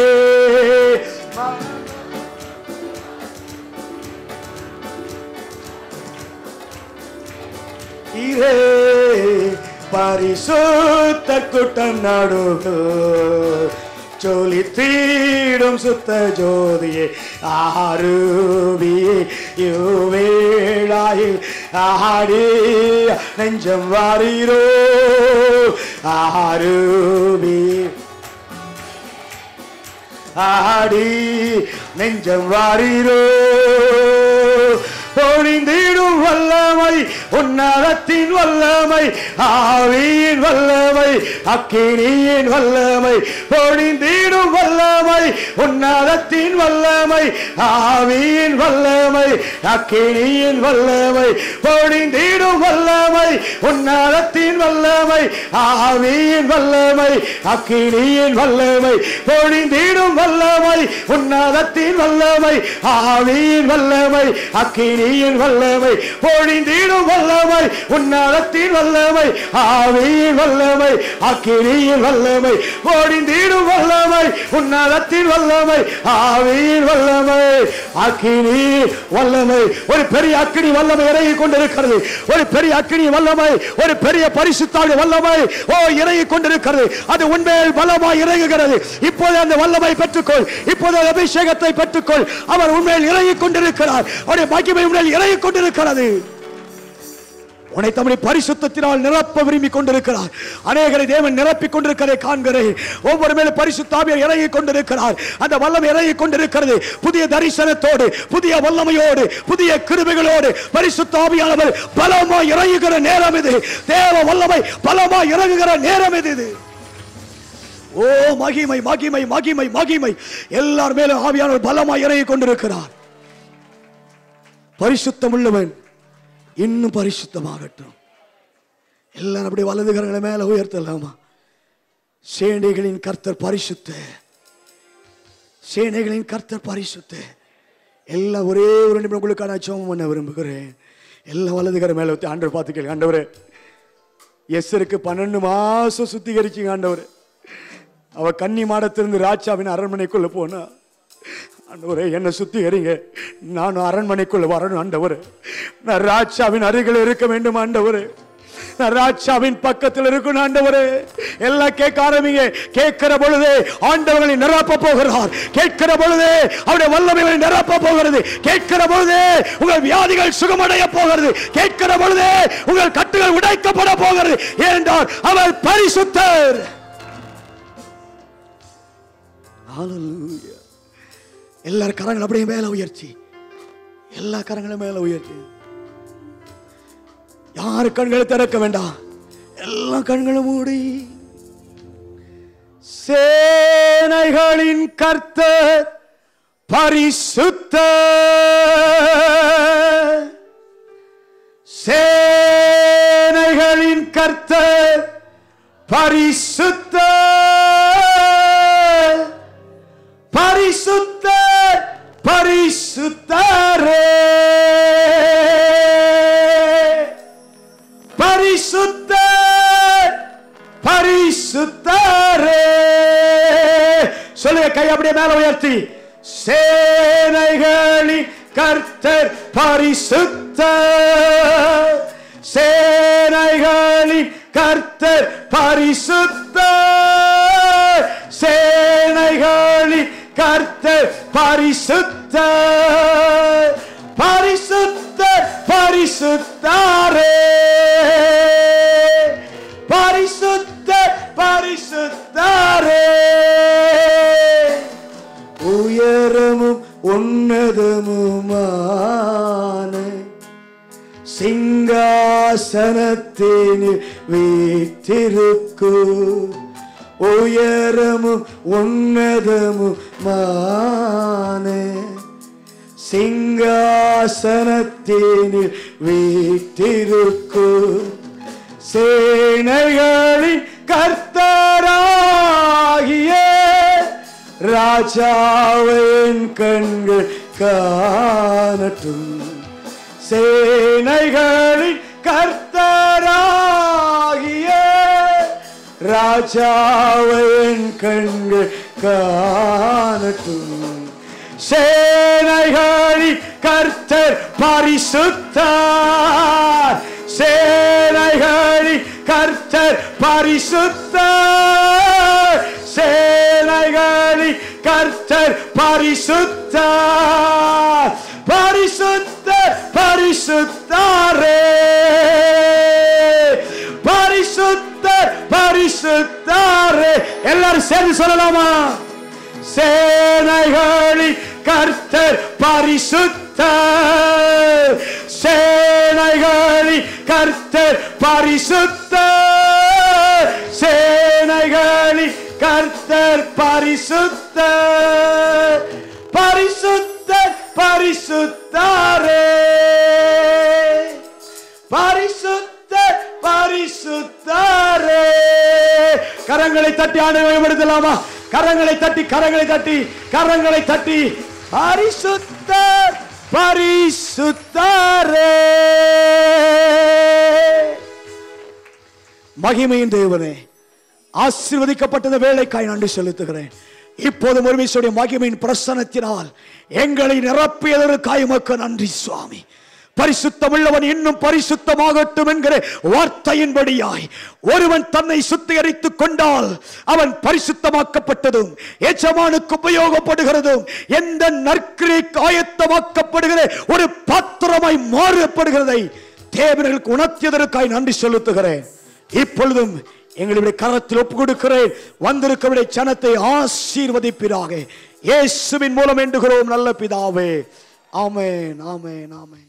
பரிசுத்த கூட்டம் நடுவில் ஜொலித்திடும் சுத்த ஜோதியே ஆரூபியே யோவேளாயில் ஆடி நெஞ்சம் வாரீரோ ஆரூபியே ஆடி நெஞ்சம் வாரீரோ பொழிந்திடும் வல்லமை உன்னதத்தின் வல்லமை ஆவியின் வல்லமை அக்கினியின் வல்லமை பொழிந்திடும் வல்லமை உன்னதத்தின் வல்லமை ஆவியின் வல்லமை அக்கினியின் வல்லமை பொழிந்திடும் வல்லமை உன்னதத்தின் வல்லமை ஆவியின் வல்லமை அக்கினியின் வல்லமை பொழிந்திடும் வல்லமை உன்னதத்தின் வல்லமை ஆவியின் வல்லமை அக்கினியின் வல்லமை பொழிந்திடும் வல்லமை உன்னதத்தின் வல்லமை ஆவியின் வல்லமை அக்கினியின் வல்லமை பொழிந்திடும் வல்லமை உன்னதத்தின் வல்லமை ஆவியின் வல்லமை அக்கினி வல்லமை. ஒரு பெரிய அக்கினி வல்லமை இறங்கி கொண்டிருக்கிறது. ஒரு பெரிய அக்கினி வல்லமை, ஒரு பெரிய பரிசுத்தாவின் வல்லமை இறங்கி கொண்டிருக்கிறது. அது உண்மையில் பலமாய் இறங்குகிறது. இப்போது அந்த வல்லமை பெற்றுக்கொள். இப்போது அபிஷேகத்தை பெற்றுக்கொள். அவர் உண்மையில் இறங்கி கொண்டிருக்கிறார். அவருடைய மகிமை உண்மையில் இறங்கி கொண்டிருக்கிறது. உன்னை தம்முடைய பரிசுத்தத்தினால் நிரப்ப விரும்பி கொண்டிருக்கிறார். அநேகரை தேவன் நிரப்பிக் கொண்டிருக்கிறதை காண்கிறேன். ஒவ்வொரு மேலும் பரிசுத்த ஆவியார் இறங்கி கொண்டிருக்கிறார். அந்த வல்லமை இறங்கி கொண்டிருக்கிறது. புதிய தரிசனத்தோடு, புதிய வல்லமையோடு, புதிய கிருபைகளோடு பரிசுத்த ஆவியானவர் பலமாய் இறங்குகிற நேரம் இது. தேவ வல்லமை பலமாய் இறங்குகிற நேரம் இது. ஓ மகிமை மகிமை மகிமை மகிமை. எல்லார் மேலும் ஆவியானவர் பலமாய் இறங்கி கொண்டிருக்கிறார். பரிசுத்தம் உள்ளவன் இன்னும் பரிசுத்தமாகட்டும். எல்லாரும் அப்படி வலது கரங்களை மேல உயர்த்தலாமா? சேனைகளின் கர்த்தர் பரிசுத்த, சேனைகளின் கர்த்தர் பரிசுத்த. எல்லாம் ஒரே ஒரு நிமிடம் உங்களுக்கு நான் ஜெபம் பண்ண விரும்புகிறேன். எல்லாம் வலது கர மேல ஊத்தி ஆண்டவர் பார்த்து கேளுங்க. ஆண்டவரே, எஸ்தருக்கு 12 மாசம் சுத்திகரிச்சிங்க ஆண்டவரே. அவ கன்னி மாடத்திலிருந்து ராஜாவின் அரண்மனைக்குள்ள போனா, ஆண்டவரே என்ன சுத்திகரிங்க, நான் அரண்மனைக்குள்ள வரணும் ஆண்டவரே. நான் ராஜாவின் அருகில் இருக்க வேண்டும் ஆண்டவரே. நான் ராஜாவின் பக்கத்தில் இருக்கணும் ஆண்டவரே. எல்லாம் கேட்க ஆரம்பிங்க. கேட்கிற பொழுதே ஆண்டவர்களை நிரப்ப போகிறார். கேட்கிற பொழுதே அவருடைய வல்லமைகளை நிரப்ப போகிறது. கேட்கிற பொழுதே உங்கள் வியாதிகள் சுகமடைய போகிறது. கேட்கிற பொழுதே உங்கள் கட்டுகள் உடைக்கப்பட போகிறது. ஏனென்றால் அவர் பரிசுத்தர். ஹல்லேலூயா. எல்லாரும் கரங்களை அப்படியே மேல உயர்த்தி, எல்லா கரங்களும் மேல உயர்த்தி. யாரு கண்களை திறக்க வேண்டாம், எல்லா கண்களும் மூடி. சேனைகளின் கர்த்தர் பரிசுத்தர். சேனைகளின் கர்த்தர் பரிசுத்தர். பரிசுத்தர் பரிசுத்தரே. பரிசுத்தர் பரிசுத்தரே. சொல்லுங்க, கை அப்படியே மேல உயர்த்தி. சேனைகளின் கர்த்தர் பரிசுத்தர். சேனைகளின் கர்த்தர் பரிசுத்தர். சேனைகளின் கர்த்தர் பரிசுத்தர். பரிசுத்தர் பரிசுத்தரே. பரிசுத்தர் பரிசுத்தரே. உயரமும் உன்னதமுமான சிங்காசனத்தினில் வீற்றிருக்கும். உயரமும் உன்னதமுமான சிங்காசனத்தினில் வீற்றிருக்கும். சேனைகளின் கர்த்தராகிய ராஜாவின் கண்கள் காணட்டும். சேனைகளின் கர்த்தராகிய ராஜாவின் கண்கள் காணட்டும். சேனைகளின் கர்த்தர் பரிசுத்தர். சேனைகளின் கர்த்தர் பரிசுத்தர். சேனைகளின் கர்த்தர் பரிசுத்தர், பரிசுத்தர், பரிசுத்தரே, பரிசுத்தர், பரிசுத்தரே. எல்லாரும் சேர்ந்து சொல்லலாமா? சேனைகளின் கர்த்தர் பரிசுத்தர், சேனைகளின் கர்த்தர் பரிசுத்தர், சேனைகளின் கர்த்தர் பரிசுத்தர், பரிசுத்தர், பரிசுத்தரே, பரிசுத்தர், பரிசுத்தரே. கரங்களை தட்டி ஆண்டவரை மகிமைப்படுத்தலாமா? கரங்களை தட்டி, கரங்களை தட்டி, கரங்களை தட்டி. பரிசுத்தர், பரிசுத்தரே. மகிமையின் தேவனே, ஆசீர்வதிக்கப்பட்ட வேலைக்காய் நன்றி செலுத்துகிறேன். இப்போது ஒருவீசுடைய மகிமையின் பிரசன்னத்தினால் எங்களை நிரப்பியதற்காய் உமக்கு நன்றி சுவாமி. பரிசுத்தமுள்ளவன் இன்னும் பரிசுத்தமாகட்டும் என்கிற வார்த்தையின்படியாய் ஒருவன் தன்னை சுத்திகரித்துக் கொண்டால் அவன் பரிசுத்தமாக்கப்பட்டதும் எஜமானுக்கு உபயோகப்படுகிறதும் எந்த நற்கிரிக்கு ஆயத்தமாக்கப்படுகிற ஒரு பாத்திரமாய் மாறப்படுகிறதை தேவர்களுக்கு உணர்த்தியதற்காய் நன்றி செலுத்துகிறேன். இப்பொழுதும் எங்களுடைய கரத்தில் ஒப்பு கொடுக்கிறேன். வந்திருக்கிற ஜனத்தை ஆசீர்வதிப்பீராக. இயேசுவின் மூலம் வேண்டுகிறோம் நல்ல பிதாவே. ஆமென், ஆமென், ஆமென்.